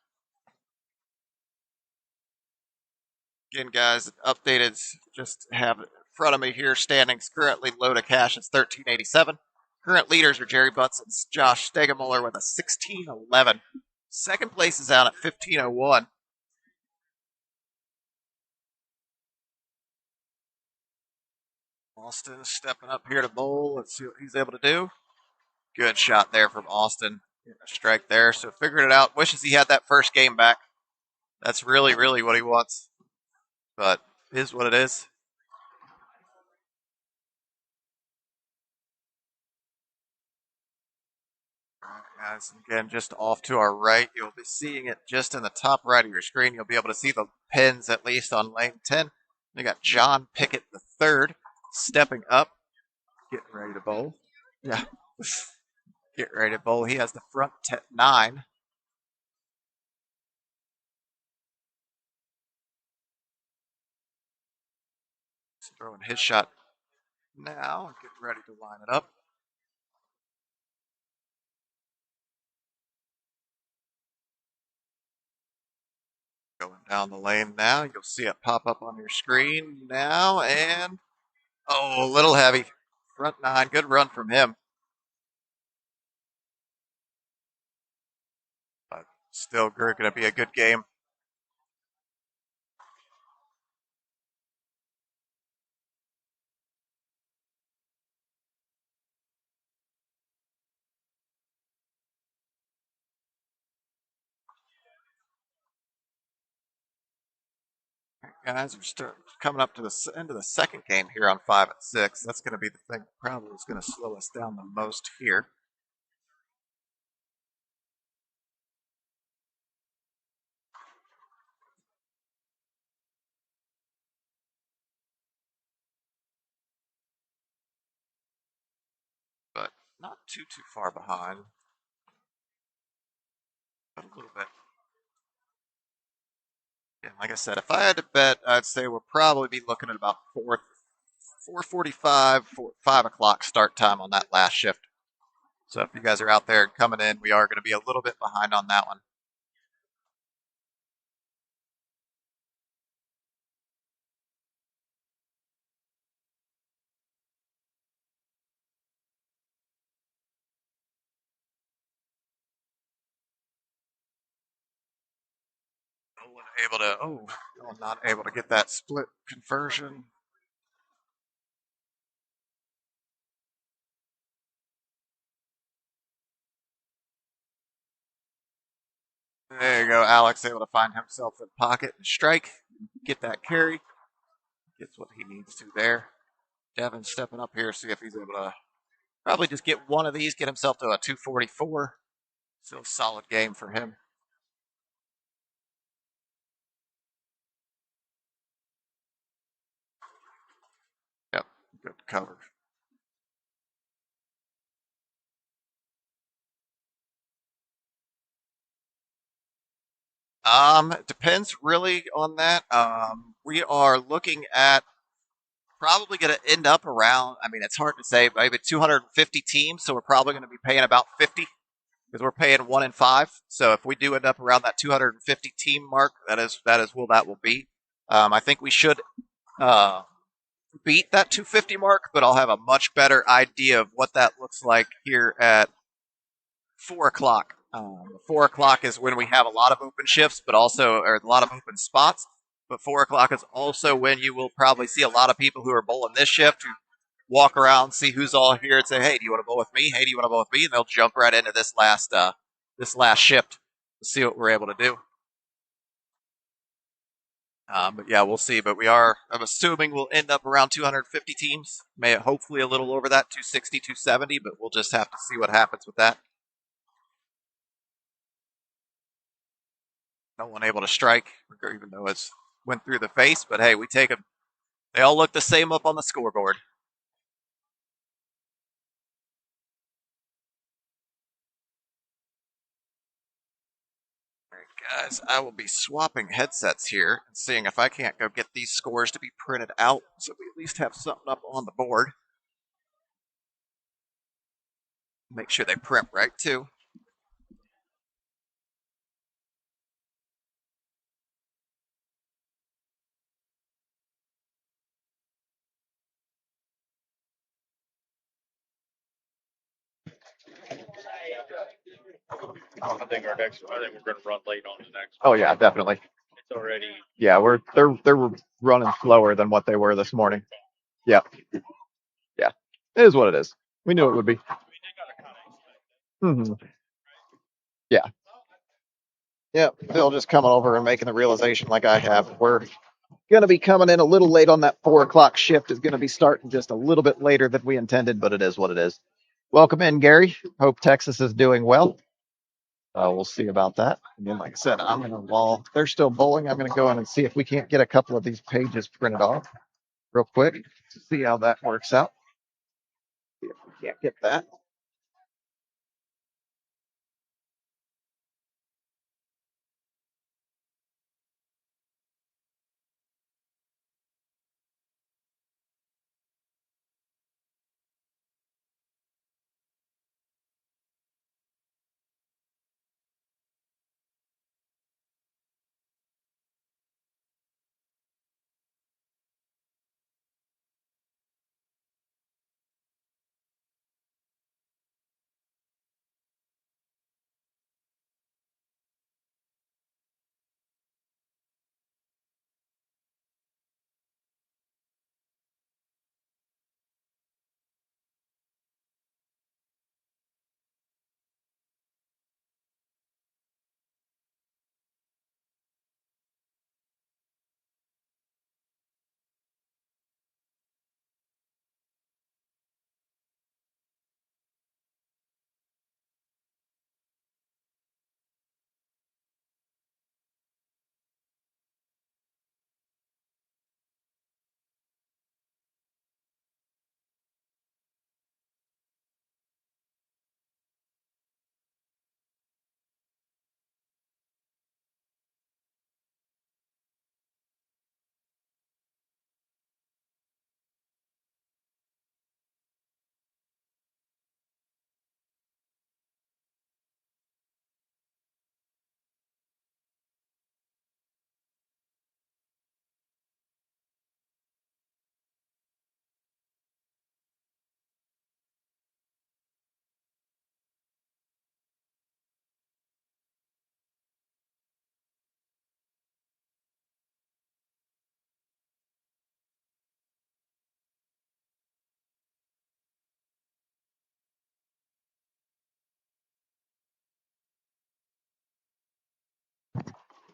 Again, guys, updated. Just have it in front of me here. Standings currently low to cash is 1387. Current leaders are Jerry Butts and Josh Stegemuller with a 1611. Second place is out at 1501. Austin stepping up here to bowl. Let's see what he's able to do. Good shot there from Austin. A strike there. So figured it out. Wishes he had that first game back. That's really, really what he wants. But it is what it is. Guys, again, just off to our right, you'll be seeing it just in the top right of your screen. You'll be able to see the pins at least on lane 10. We got John Pickett the third stepping up, getting ready to bowl. Yeah, get ready to bowl. He has the front 9. He's throwing his shot now, getting ready to line it up. Going down the lane now. You'll see it pop up on your screen now, and oh, a little heavy. Front 9, good run from him. But still going to be a good game. Guys, we're coming up to the end of the second game here on 5 at 6. That's going to be the thing probably is going to slow us down the most here. But not too far behind. But a little bit. And like I said, if I had to bet, I'd say we'll probably be looking at about 4:45, 5 o'clock start time on that last shift. So if you guys are out there coming in, we are going to be a little bit behind on that one. Not able to get that split conversion. There you go. Alex able to find himself in pocket and strike, get that carry. Gets what he needs to there. Devin stepping up here, see if he's able to probably just get one of these, get himself to a 244. Still a solid game for him. Yep, good cover. It depends really on that. We are looking at probably going to end up around, I mean, it's hard to say, maybe 250 teams. So we're probably going to be paying about 50 because we're paying 1 in 5. So if we do end up around that 250 team mark, that will be. I think we should beat that 250 mark, but I'll have a much better idea of what that looks like here at 4 o'clock. 4 o'clock is when we have a lot of open shifts, but also or a lot of open spots. But 4 o'clock is also when you will probably see a lot of people who are bowling this shift who walk around, see who's all here, and say, "Hey, do you want to bowl with me? Hey, do you want to bowl with me?" And they'll jump right into this last shift to see what we're able to do. But yeah, we'll see. But I'm assuming we'll end up around 250 teams. Hopefully a little over that, 260, 270, but we'll just have to see what happens with that. No one able to strike, even though it's went through the face. But hey, we take them. They all look the same up on the scoreboard. All right, guys, I will be swapping headsets here and seeing if I can't go get these scores to be printed out so we at least have something up on the board. Make sure they print right, too. I think we're going to run late on the next. Oh yeah, definitely. It's already. Yeah, they're running slower than what they were this morning. Yeah. Yeah. It is what it is. We knew it would be. Mm-hmm. Yeah. Yeah. Phil just coming over and making the realization like I have. We're gonna be coming in a little late on that 4 o'clock shift. Is gonna be starting just a little bit later than we intended, but it is what it is. Welcome in, Gary. Hope Texas is doing well. We'll see about that. Again, like I said, while they're still bowling, I'm gonna go in and see if we can't get a couple of these pages printed off real quick to see how that works out. See if we can't get that.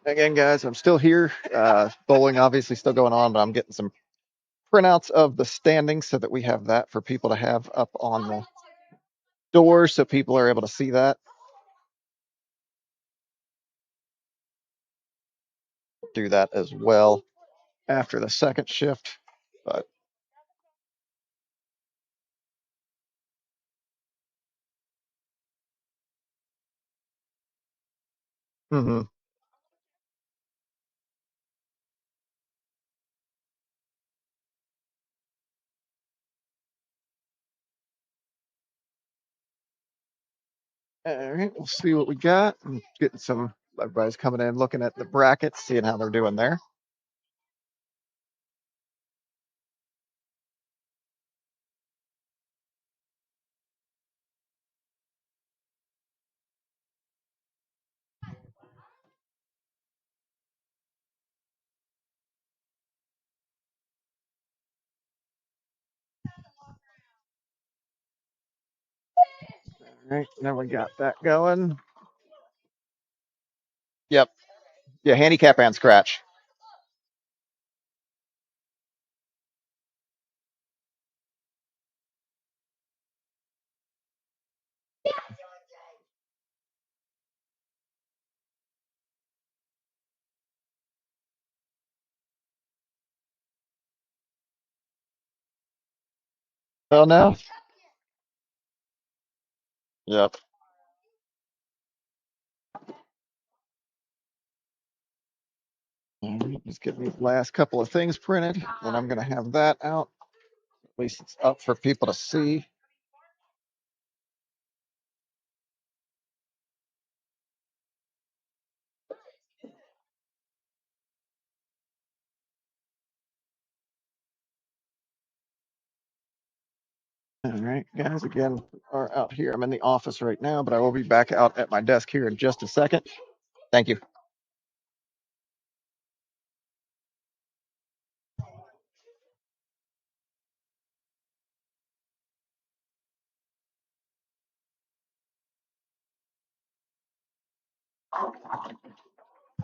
Again, guys, I'm still here. Bowling obviously still going on, but I'm getting some printouts of the standings so that we have that for people to have up on the door so people are able to see that. Do that as well after the second shift. But mhm. All right, we'll see what we got. I'm getting some, everybody's coming in, looking at the brackets, seeing how they're doing there. All right, now we got that going. Yep. Yeah, handicap and scratch. Oh no. Yep. All right, just get these last couple of things printed, and I'm gonna have that out. At least it's up for people to see. All right, guys, again, are out here. I'm in the office right now, but I will be back out at my desk here in just a second. Thank you.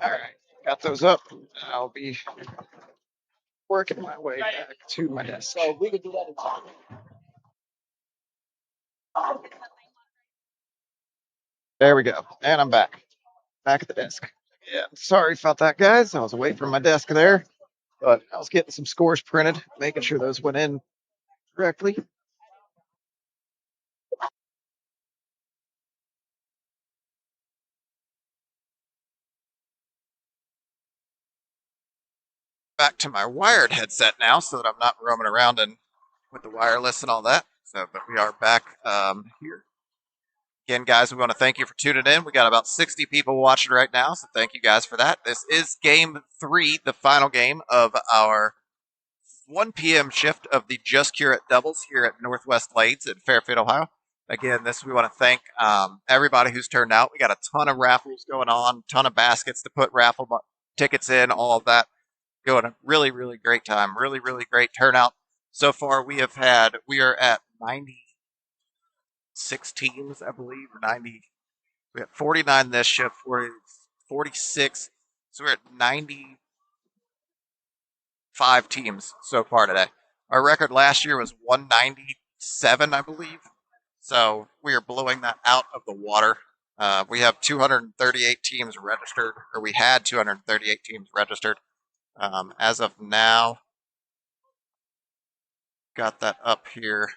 All right, got those up. I'll be working my way back to my desk. So we could do that in time. There we go. And I'm back. Back at the desk. Yeah. Sorry about that, guys. I was away from my desk there, but I was getting some scores printed, making sure those went in correctly. Back to my wired headset now so that I'm not roaming around and with the wireless and all that. So, but we are back here. Again, guys, we want to thank you for tuning in. We got about 60 people watching right now, so thank you guys for that. This is game 3, the final game of our 1 p.m. shift of the Just Curate Doubles here at Northwest Lanes in Fairfield, Ohio. Again, we want to thank everybody who's turned out. We got a ton of raffles going on, ton of baskets to put raffle tickets in, all of that. Going a really, really great time. Really, really great turnout. So far, we are at 96 teams, I believe, or 90. We have 49 this shift, 46. So we're at 95 teams so far today. Our record last year was 197, I believe. So we are blowing that out of the water. We have 238 teams registered, or we had 238 teams registered. As of now, got that up here.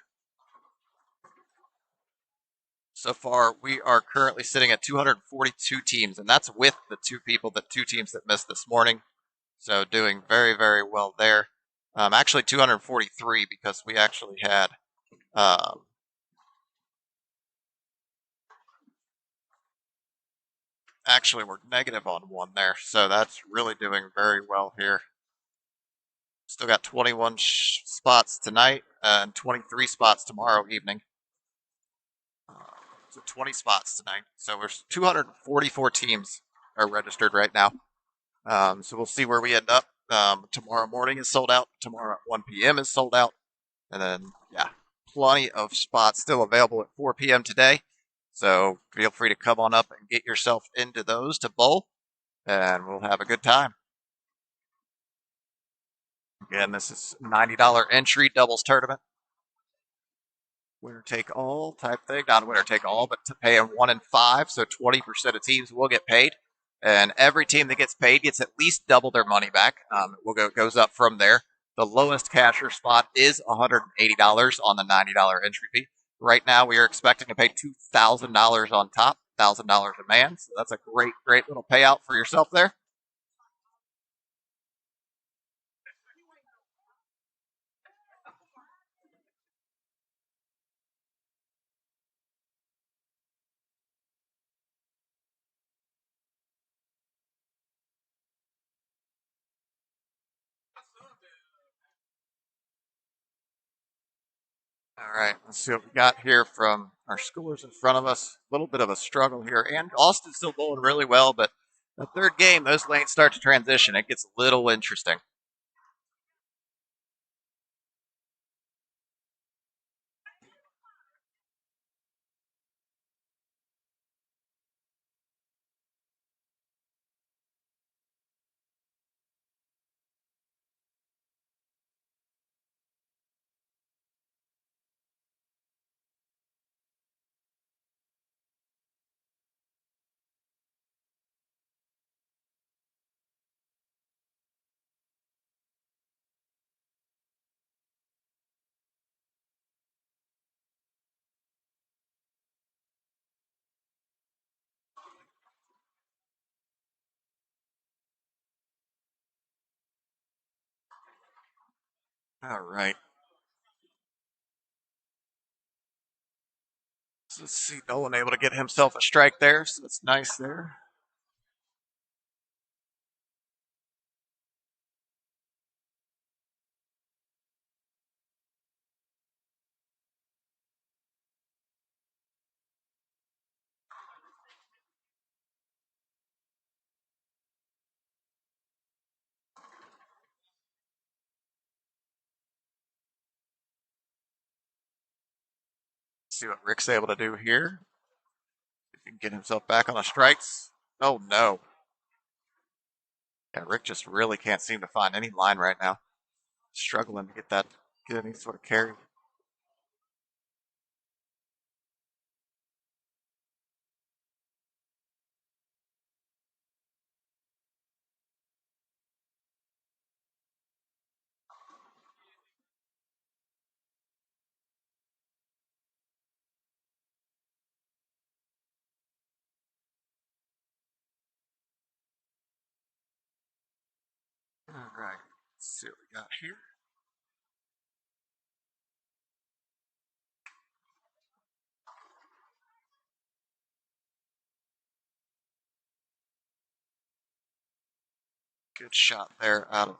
So far, we are currently sitting at 242 teams, and that's with the two teams that missed this morning. So doing very, very well there. Actually, 243 because we actually had actually we're negative on one there. So that's really doing very well here. Still got 21 spots tonight and 23 spots tomorrow evening. So 20 spots tonight. So we're 244 teams are registered right now. So we'll see where we end up. Tomorrow morning is sold out. Tomorrow at 1 p.m. is sold out. And then, yeah, plenty of spots still available at 4 p.m. today. So feel free to come on up and get yourself into those to bowl. And we'll have a good time. Again, this is $90 entry doubles tournament. Winner take all type thing. Not winner take all, but to pay 1 in 5. So 20% of teams will get paid. And every team that gets paid gets at least double their money back. Goes up from there. The lowest casher spot is $180 on the $90 entry fee. Right now, we are expecting to pay $2,000 on top, $1,000 a man. So that's a great, great little payout for yourself there. All right, let's see what we got here from our scores in front of us. A little bit of a struggle here, and Austin's still bowling really well, but the third game, those lanes start to transition. It gets a little interesting. All right. So let's see, Nolan able to get himself a strike there, so that's nice there. Let's see what Rick's able to do here. If he can get himself back on the strikes. Oh no. Yeah, Rick just really can't seem to find any line right now. Struggling to get any sort of carry. All right. Let's see what we got here. Good shot there out of.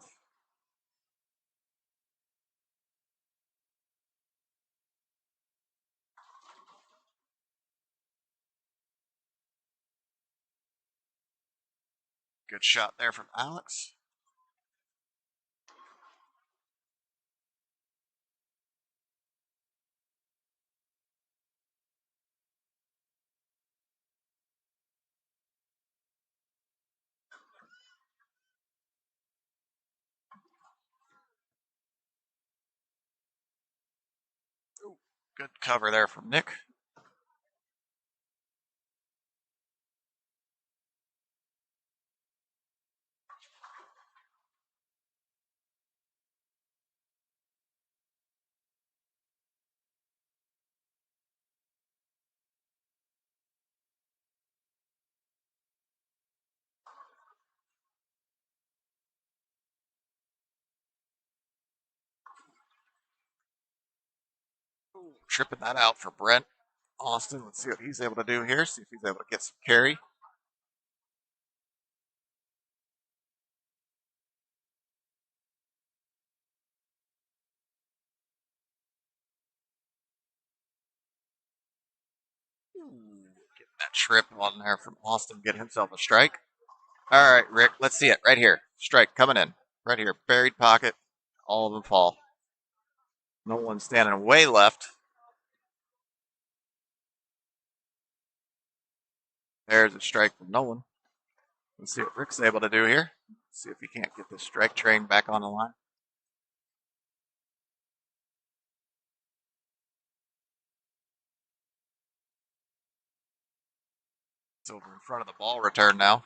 Good shot there from Alex. Ooh, good cover there from Nick. Ooh, tripping that out for Brent Austin. Let's see what he's able to do here. See if he's able to get some carry. Ooh, getting that trip on there from Austin. Get himself a strike. All right, Rick. Let's see it right here. Strike coming in. Right here. Buried pocket. All of them fall. No one standing way left. There's a strike from Nolan. Let's see what Rick's able to do here. See if he can't get this strike train back on the line. It's over in front of the ball return now.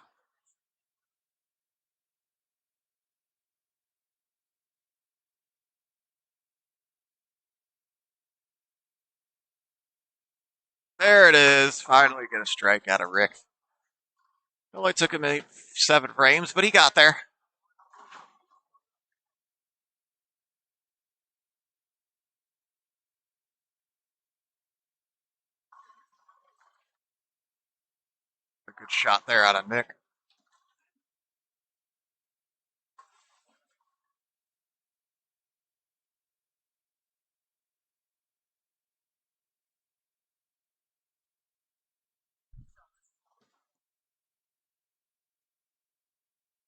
There it is. Finally get a strike out of Rick. It only took him 7 frames, but he got there. A good shot there out of Nick.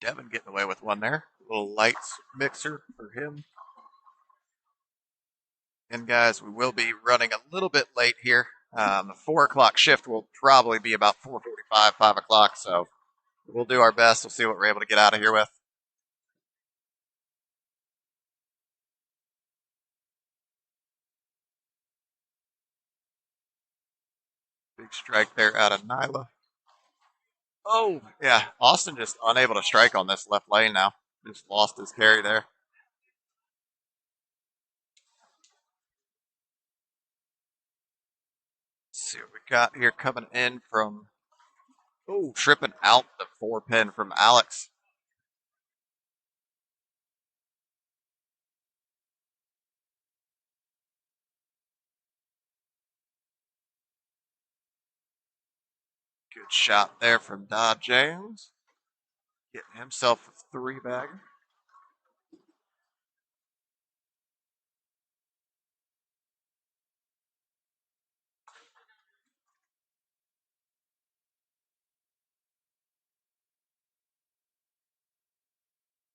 Devin getting away with one there. A little lights mixer for him. And guys, we will be running a little bit late here. The 4 o'clock shift will probably be about 4:45, 5 o'clock. So we'll do our best. We'll see what we're able to get out of here with. Big strike there out of Nyla. Oh, yeah. Austin just unable to strike on this left lane now. Just lost his carry there. Let's see what we got here coming in from. Oh, tripping out the 4-pin from Alex. Good shot there from Dodd James. Getting himself a 3-bagger.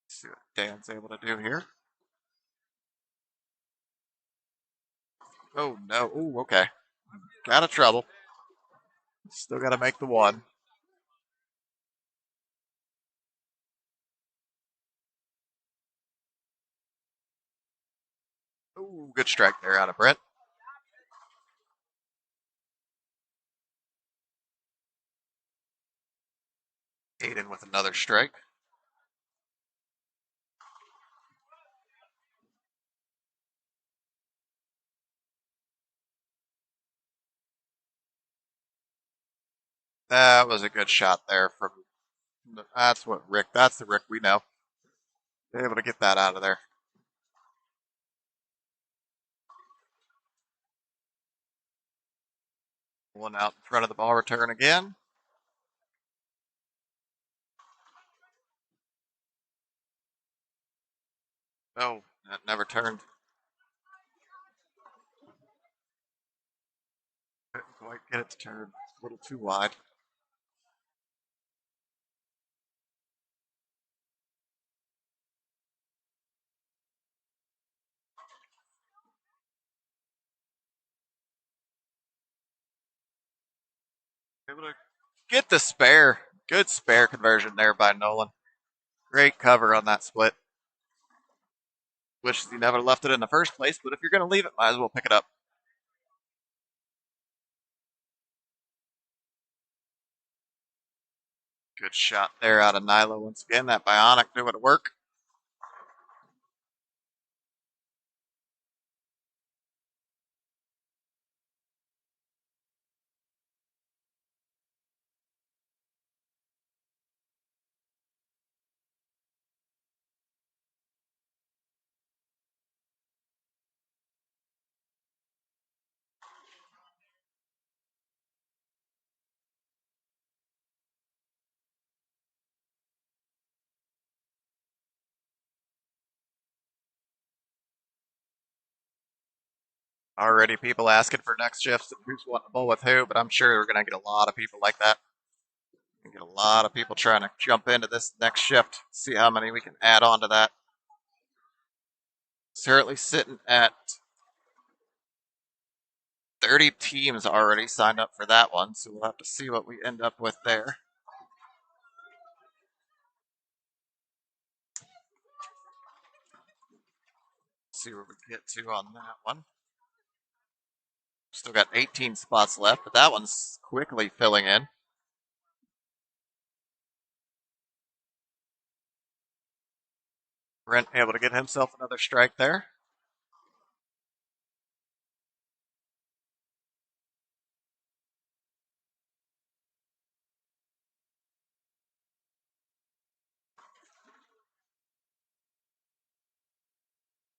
See what Dan's able to do here. Oh, no. Oh, okay. Got of trouble. Still got to make the one. Oh, good strike there out of Brent. Aiden with another strike. That was a good shot there from. That's what Rick. That's the Rick we know. Able to get that out of there. One out in front of the ball return again. Oh, that never turned. Couldn't quite get it to turn. A little too wide. Able to get the spare. Good spare conversion there by Nolan. Great cover on that split. Wishes he never left it in the first place, but if you're going to leave it, might as well pick it up. Good shot there out of Nyla once again. That bionic doing it work. Already people asking for next shifts and who's wanting to bowl with who, but I'm sure we're going to get a lot of people like that. We get a lot of people trying to jump into this next shift. See how many we can add on to that. Currently sitting at 30 teams already signed up for that one, so we'll have to see what we end up with there. See where we get to on that one. Still got 18 spots left, but that one's quickly filling in. Brent able to get himself another strike there.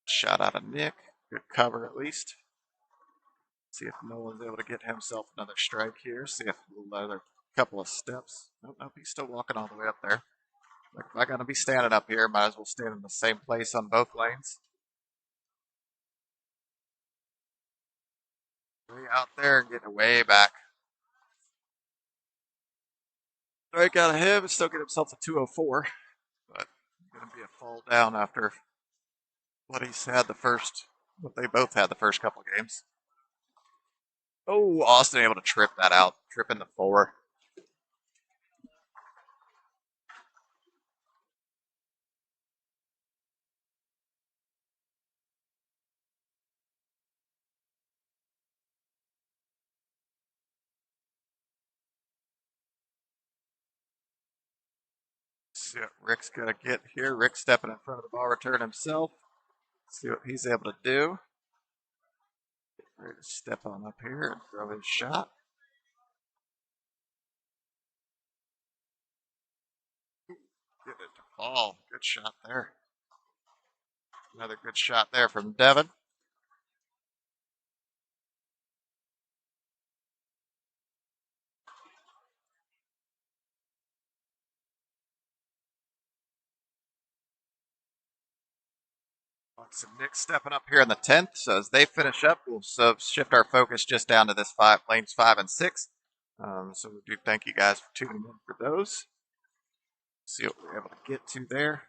Shot out of Nick. Good cover at least. See if Nolan's able to get himself another strike here. See if another couple of steps. Nope, nope, he's still walking all the way up there. Like, if I gotta be standing up here, might as well stand in the same place on both lanes. Way out there and getting way back. Strike out of him and still get himself a 204. But gonna be a fall down after what he's had what they both had the first couple of games. Oh, Austin able to trip that out. Tripping the 4. See what Rick's gonna get here. Rick stepping in front of the ball return himself. See what he's able to do. Ready to step on up here and throw his shot. Get it to fall. Good shot there. Another good shot there from Devin. So Nick stepping up here in the 10th. So as they finish up, we'll shift our focus just down to this lanes 5 and 6. So we do thank you guys for tuning in for those. See what we're able to get to there.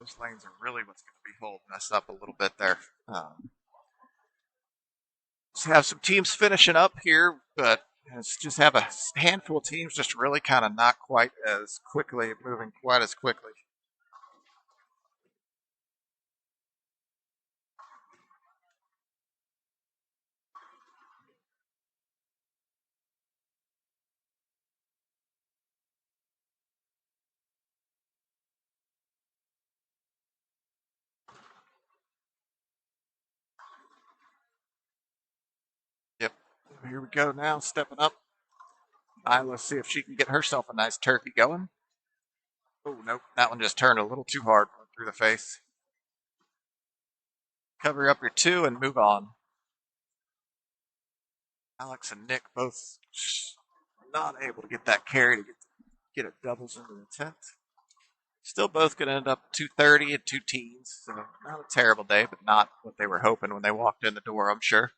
Those lanes are really what's going to be holding us up a little bit there. Just have some teams finishing up here, but just have a handful of teams just really kind of not quite as quickly, moving quite as quickly. Yep. here we go now, stepping up. Let's see if she can get herself a nice turkey going. Oh, nope. That one just turned a little too hard through the face. Cover up your 2 and move on. Alex and Nick both not able to get that carry to get a doubles into the tent. Still both going to end up 230 and 2 teens. So not a terrible day, but not what they were hoping when they walked in the door, I'm sure.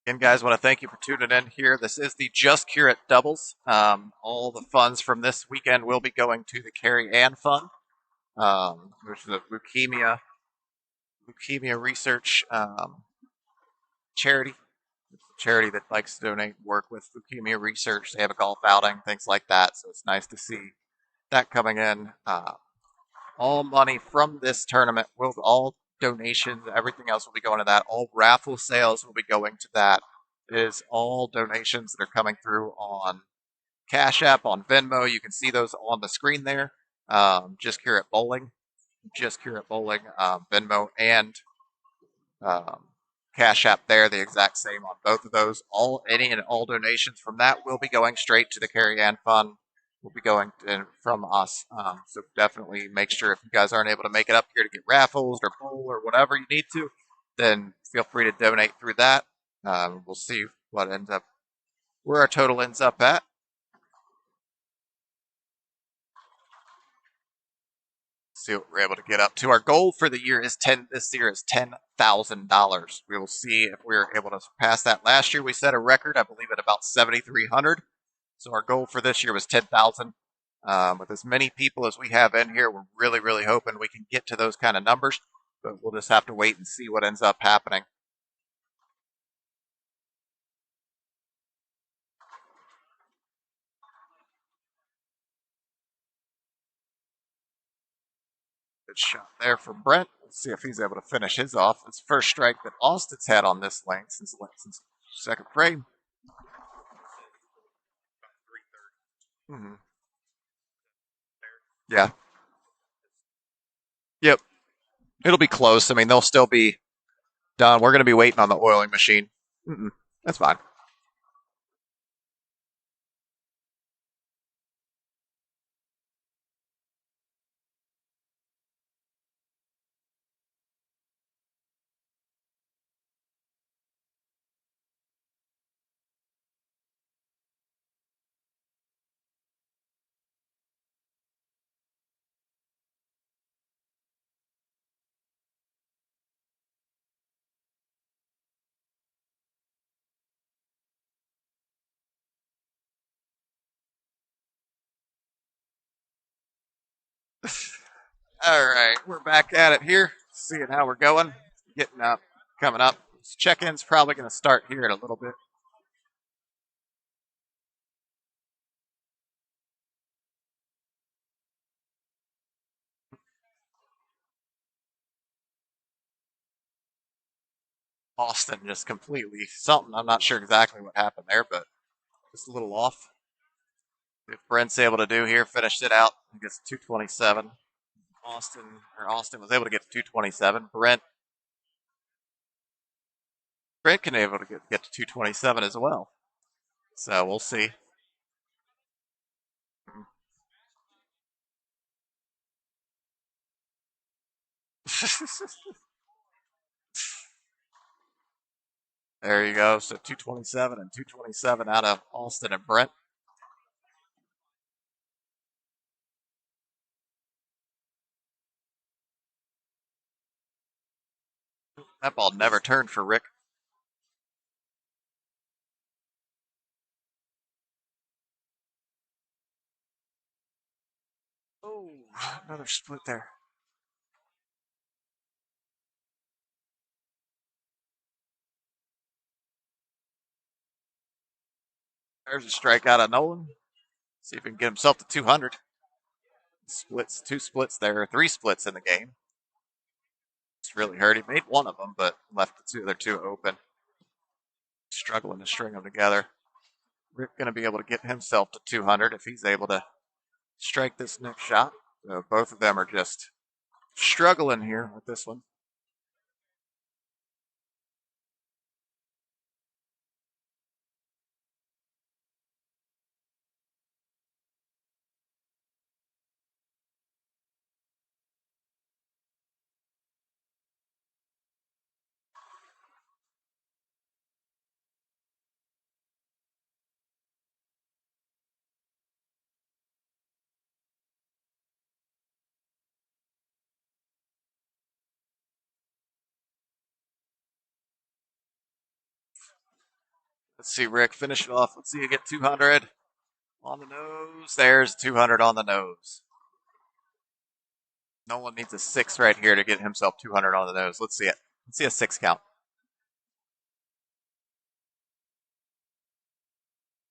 Again, guys, want to thank you for tuning in here. This is the Just Curate Doubles. All the funds from this weekend will be going to the Carrie Ann Fund, which is a leukemia research charity. It's a charity that likes to donate work with leukemia research. They have a golf outing, things like that. So it's nice to see that coming in. All money from this tournament all donations, everything else will be going to that. All raffle sales will be going to that. It is all donations that are coming through on Cash App, on Venmo. You can see those on the screen there. Just Curate Bowling, Venmo and Cash App there, the exact same on both of those. Any and all donations from that will be going straight to the Carrie Ann Fund. Will be going from us. So definitely make sure if you guys aren't able to make it up here to get raffles or bowl or whatever you need to, then feel free to donate through that. We'll see where our total ends up at. See what we're able to get up to. Our goal for the year this year is $10,000. We will see if we're able to surpass that. Last year we set a record, I believe, at about 7,300. So our goal for this year was 10,000. With as many people as we have in here, we're really, really hoping we can get to those kind of numbers. But we'll just have to wait and see what ends up happening. Good shot there for Brent. Let's see if he's able to finish his off. It's first strike that Austin's had on this lane since second frame. Mm-hmm. Yeah. Yep. It'll be close. I mean, they'll still be done. We're going to be waiting on the oiling machine. That's fine. All right, we're back at it here, seeing how we're going, getting up, coming up. Check-in's probably going to start here in a little bit. Austin just completely something. I'm not sure exactly what happened there, but just a little off. If Brent's able to do here, finished it out. I guess 227. Austin was able to get to 227. Brent can able to get to 227 as well. So we'll see. There you go. So 227 and 227 out of Austin and Brent. That ball never turned for Rick. Oh, another split there. There's a strikeout of Nolan. See if he can get himself to 200. Two splits there, 3 splits in the game. It's really hurt. He made one of them, but left the other two open. Struggling to string them together. Rick going to be able to get himself to 200 if he's able to strike this next shot. So both of them are just struggling here with this one. Let's see, Rick, finish it off. Let's see you get 200 on the nose. There's 200 on the nose. Nolan needs a 6 right here to get himself 200 on the nose. Let's see it. Let's see a 6 count.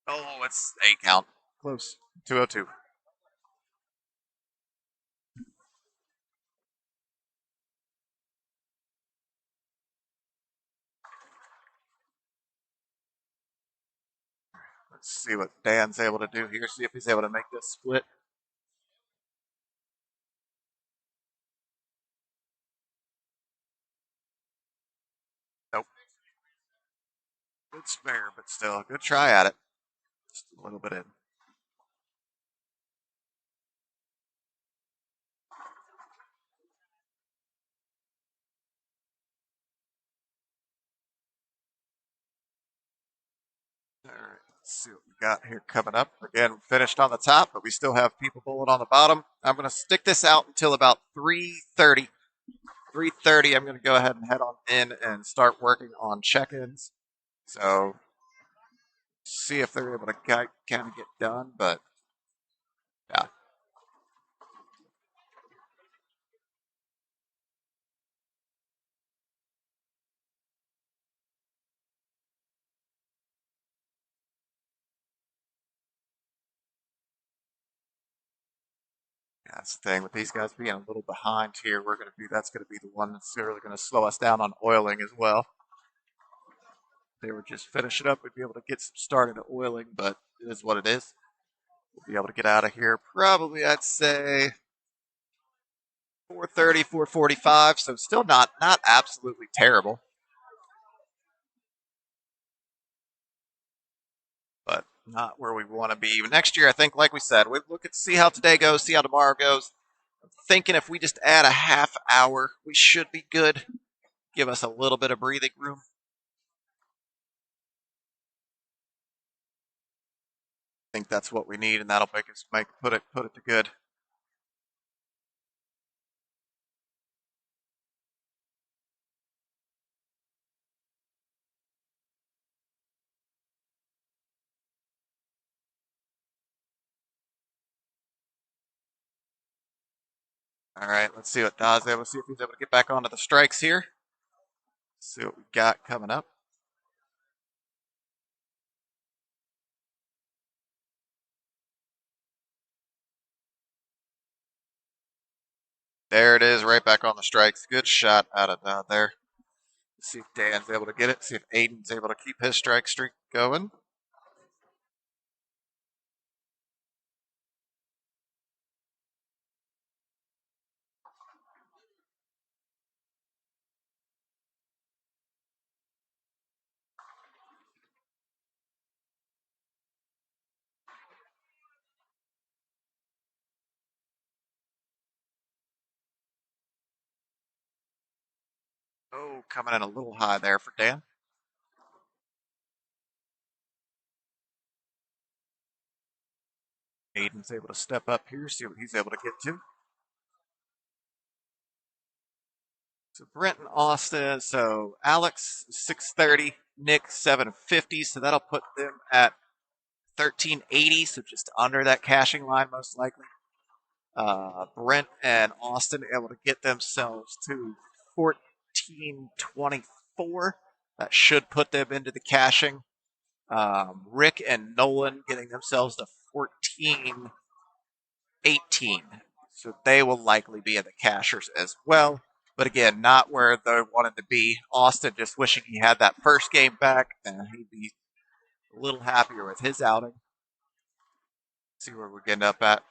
Oh, it's 8 count. Close. 202. Let's see what Dan's able to do here. See if he's able to make this split. Nope. Good spare, but still, good try at it. Just a little bit in. All right, let's see what we got here coming up. Again, finished on the top, but we still have people bowling on the bottom. I'm going to stick this out until about 3:30. 3:30, I'm going to go ahead and head on in and start working on check-ins. So, see if they're able to kind of get done, but yeah. That's the thing with these guys being a little behind here. That's going to be the one that's really going to slow us down on oiling as well. If they were just finishing up, we'd be able to get some started at oiling, but it is what it is. We'll be able to get out of here probably, I'd say, 4:30, 4:45. So still not absolutely terrible, but not where we want to be. Next year, I think, like we said, we look at see how today goes, see how tomorrow goes. I'm thinking if we just add a half hour, we should be good. Give us a little bit of breathing room. I think that's what we need, and that'll make us put it to good. All right, let's see what Daw's able to see if he's able to get back onto the strikes here. See what we got coming up. There it is, right back on the strikes. Good shot out of there. See if Dan's able to get it. See if Aiden's able to keep his strike streak going. Oh, coming in a little high there for Dan. Aiden's able to step up here, see what he's able to get to. So Brent and Austin, so Alex 630, Nick 750, so that'll put them at 1380, so just under that caching line most likely. Brent and Austin able to get themselves to 1424. That should put them into the caching. Rick and Nolan getting themselves to 1418. So they will likely be in the cashers as well. But again, not where they wanted to be. Austin just wishing he had that first game back, and he'd be a little happier with his outing. See where we're getting up at.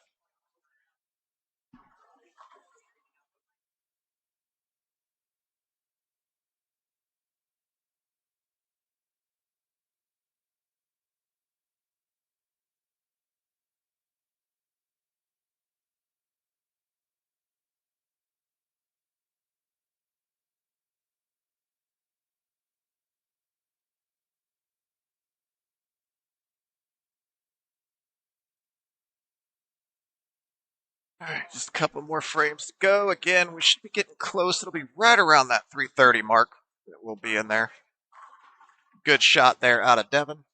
All right, just a couple more frames to go. Again, we should be getting close. It'll be right around that 3:30 mark that we'll be in there. Good shot there out of Devin.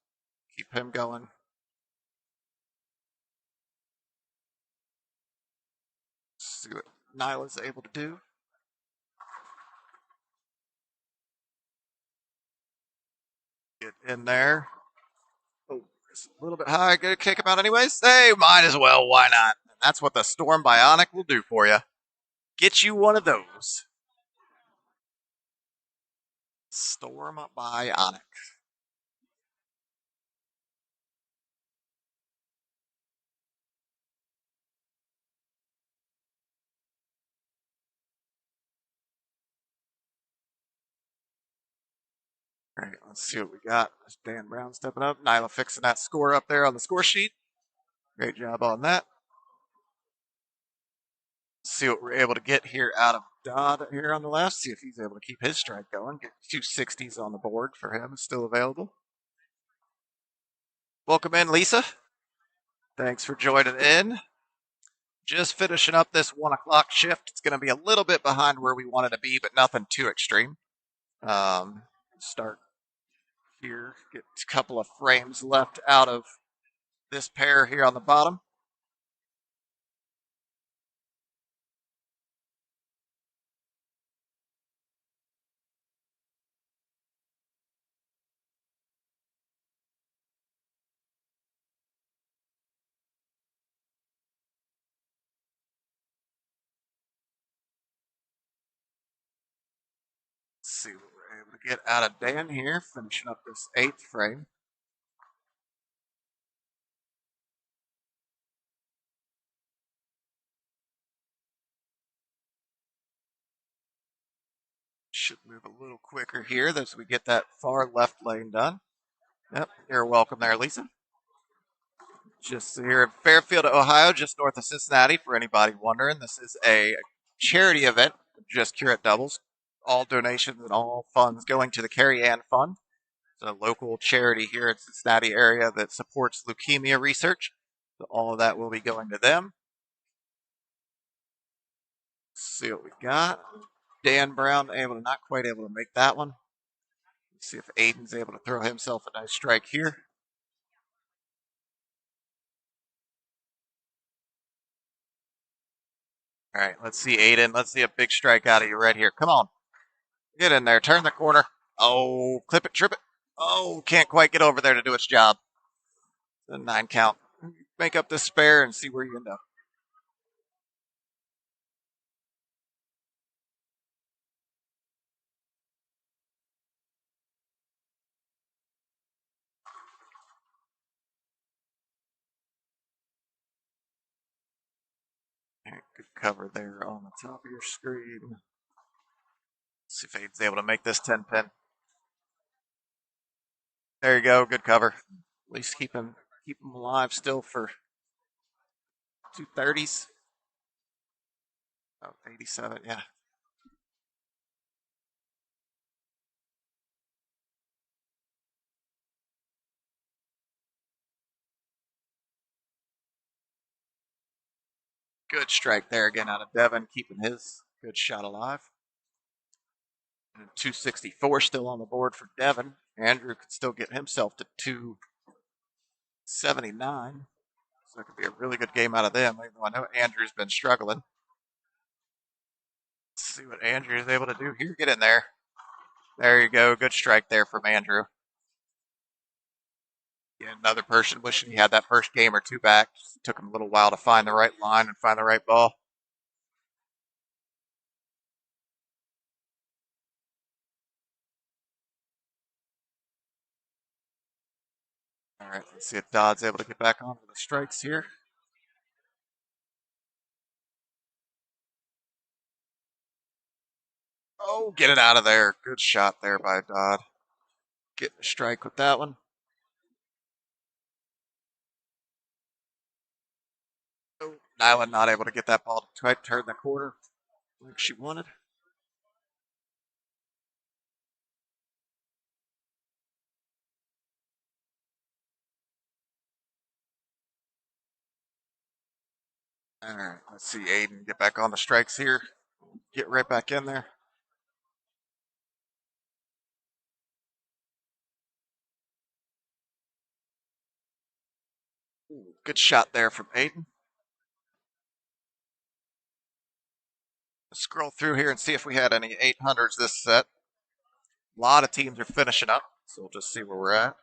Keep him going. See what Nyla's able to do. Get in there. Oh, it's a little bit high. Gonna kick him out anyways. Hey, might as well. Why not? And that's what the Storm Bionic will do for you. Get you one of those. Storm Bionic. All right, let's see what we got. There's Dan Brown stepping up. Nyla fixing that score up there on the score sheet. Great job on that. See what we're able to get here out of Dodd here on the left. See if he's able to keep his strike going. Get 260s on the board for him. Is still available. Welcome in, Lisa. Thanks for joining in. Just finishing up this 1 o'clock shift. It's going to be a little bit behind where we wanted to be, but nothing too extreme. Start here. Get a couple of frames left out of this pair here on the bottom. Let's see what we're able to get out of Dan here. Finishing up this 8th frame. Should move a little quicker here as we get that far left lane done. Yep, you're welcome there, Lisa. Just here in Fairfield, Ohio, just north of Cincinnati, for anybody wondering. This is a charity event, Just Cure It Doubles. All donations and all funds going to the Carrie Ann Fund. It's a local charity here in Cincinnati area that supports leukemia research. So all of that will be going to them. Let's see what we got. Dan Brown not quite able to make that one. Let's see if Aiden's able to throw himself a nice strike here. All right, let's see, Aiden. Let's see a big strike out of you right here. Come on. Get in there. Turn the corner. Oh, clip it, trip it. Oh, can't quite get over there to do its job. The 9 count. Make up the spare and see where you end up. All right, good cover there on the top of your screen. Let's see if Aiden's able to make this 10 pin. There you go. Good cover. At least keep him alive still for 230s. Oh, 87, yeah. Good strike there again out of Devin, keeping his good shot alive. And 264 still on the board for Devin. Andrew could still get himself to 279. So it could be a really good game out of them. Even though I know Andrew's been struggling. Let's see what Andrew is able to do here. Get in there. There you go. Good strike there from Andrew. Yeah, another person wishing he had that first game or two back. Just took him a little while to find the right line and find the right ball. All right, let's see if Dodd's able to get back onto the strikes here. Oh, get it out of there. Good shot there by Dodd. Getting a strike with that one. Oh, Nyland not able to get that ball to quite turn the corner like she wanted. All right, let's see Aiden get back on the strikes here. Get right back in there. Ooh, good shot there from Aiden. Scroll through here and see if we had any 800s this set. A lot of teams are finishing up, so we'll just see where we're at.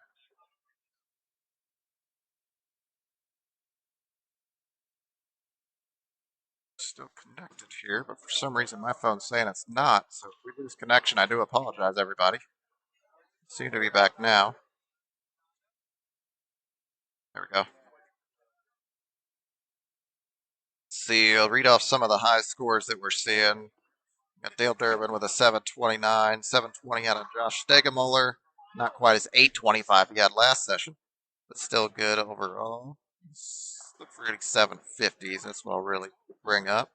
Still connected here, but for some reason my phone's saying it's not. So if we lose connection, I do apologize, everybody. Seem to be back now. There we go. See, I'll read off some of the high scores that we're seeing. Got Dale Durbin with a 729, 720 out of Josh Stegemuller. Not quite as 825 he had last session, but still good overall. Look for getting 750s. That's what I'll really bring up.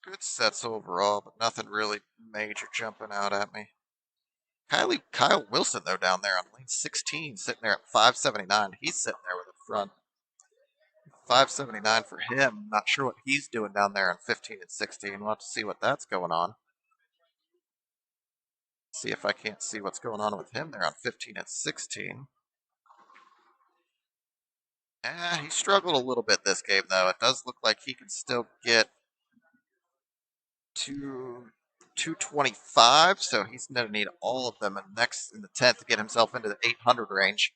Good sets overall, but nothing really major jumping out at me. Kyle Wilson, though, down there on lane 16, sitting there at 579. He's sitting there with a front. 579 for him. Not sure what he's doing down there on 15 and 16. We'll have to see what that's going on. See if I can't see what's going on with him there on 15 and 16. He struggled a little bit this game, though. It does look like he can still get to 225, so he's going to need all of them in the 10th to get himself into the 800 range.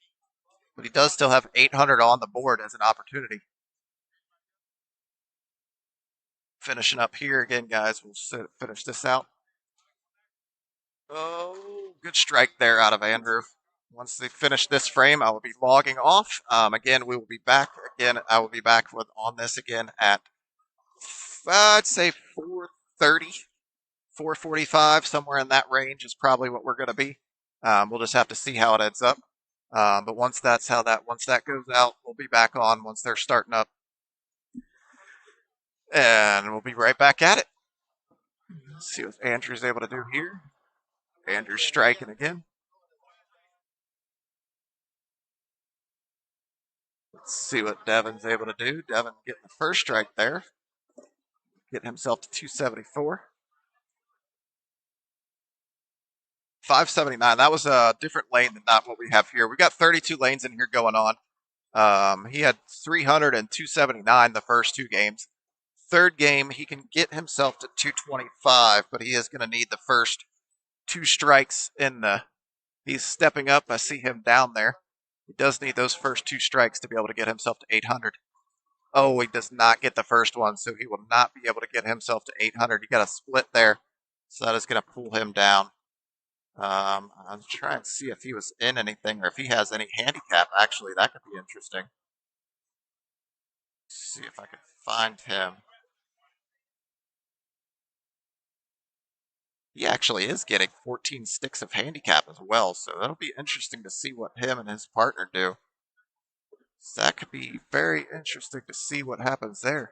But he does still have 800 on the board as an opportunity. Finishing up here again, guys. We'll finish this out. Oh, good strike there out of Andrew. Once they finish this frame, I will be logging off. Again, we will be back. Again, I will be back on this again at, I'd say 4:30, 4:45, somewhere in that range is probably what we're going to be. We'll just have to see how it ends up. But once that goes out, we'll be back on once they're starting up. And we'll be right back at it. Let's see what Andrew's able to do here. Andrew's striking again. Let's see what Devin's able to do. Devin getting the first strike there. Getting himself to 274. 579. That was a different lane than not what we have here. We got 32 lanes in here going on. He had 300 and 279 the first two games. Third game, he can get himself to 225, but he is going to need the first two strikes in the. He's stepping up. I see him down there. He does need those first two strikes to be able to get himself to 800. Oh, he does not get the first one, so he will not be able to get himself to 800. You got a split there, so that is going to pull him down. I'm trying to see if he was in anything or if he has any handicap. Actually, that could be interesting. Let's see if I can find him. He actually is getting 14 sticks of handicap as well, so that'll be interesting to see what him and his partner do. So that could be very interesting to see what happens there.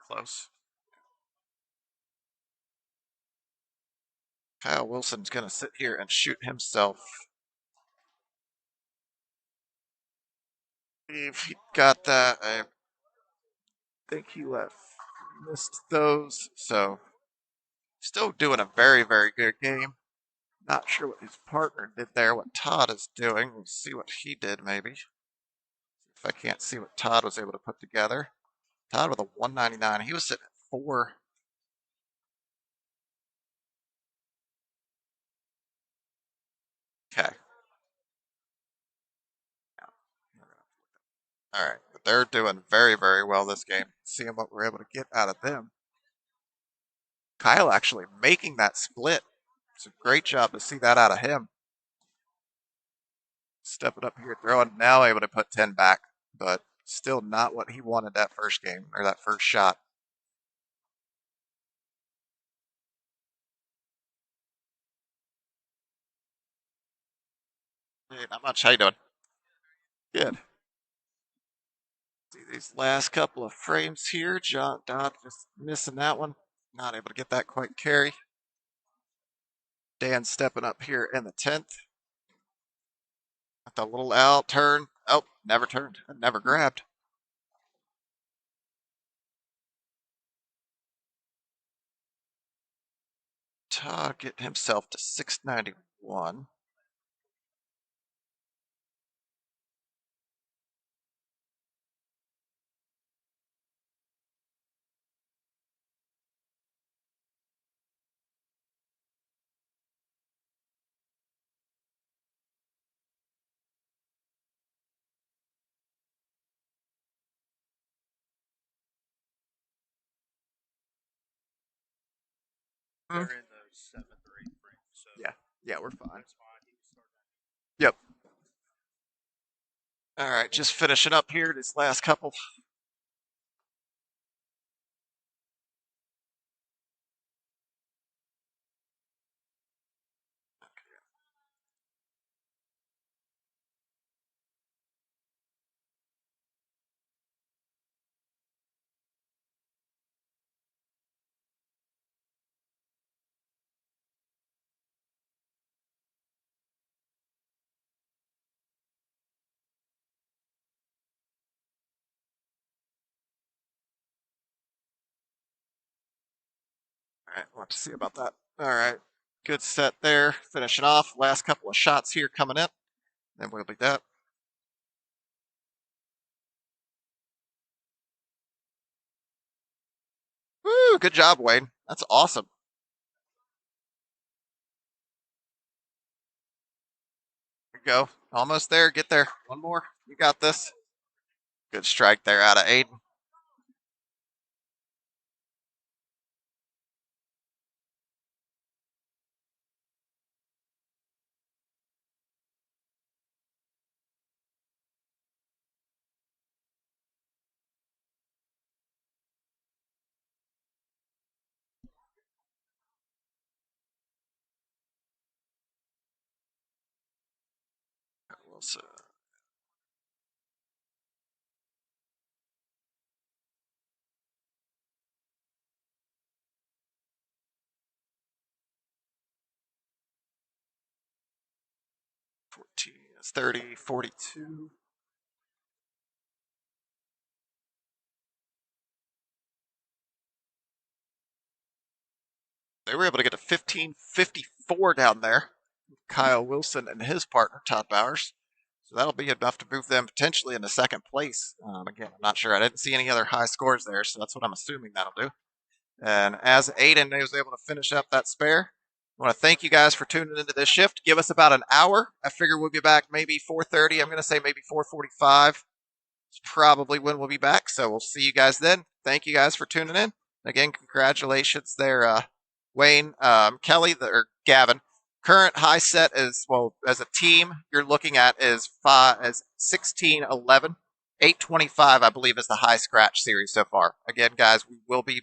Close. Kyle Wilson's going to sit here and shoot himself. If he got that, I think he missed those. So still doing a very, very good game. Not sure what his partner did there, what Todd is doing. We'll see what he did maybe. If I can't see what Todd was able to put together. Todd with a 199. He was sitting at 4. Okay. All right. But they're doing very, very well this game. Seeing what we're able to get out of them. Kyle actually making that split. It's a great job to see that out of him. Stepping up here, throwing, now able to put 10 back, but still not what he wanted that first game or that first shot. Hey, not much. How you doing? Good. See these last couple of frames here. John Dodd just missing that one. Not able to get that quite carry. Dan stepping up here in the 10th. Got the little out turn. Oh, never turned. Never grabbed. Todd getting himself to 691. They're in the 7th or 8th frame, so Yeah, we're fine. that's fine. You can start that. Yep. All right, just finishing up here this last couple. All right, we'll have to see about that. All right, good set there. Finishing off. Last couple of shots here coming in. Then we'll be that. Woo, good job, Wayne. That's awesome. There you go. Almost there. Get there. One more. You got this. Good strike there out of Aiden. Wilson. It's 30, 42. They were able to get to 1554 down there. Kyle Wilson and his partner, Todd Bowers. So that'll be enough to move them potentially into second place. Again, I'm not sure. I didn't see any other high scores there, so that's what I'm assuming that'll do. And as Aiden was able to finish up that spare, I want to thank you guys for tuning into this shift. Give us about an hour. I figure we'll be back maybe 4:30. I'm going to say maybe 4:45. It's probably when we'll be back. So we'll see you guys then. Thank you guys for tuning in. Again, congratulations there, Wayne, Kelly, or Gavin. Current high set is, well, as a team, you're looking at is 1611. 825, I believe, is the high scratch series so far. Again, guys, we will be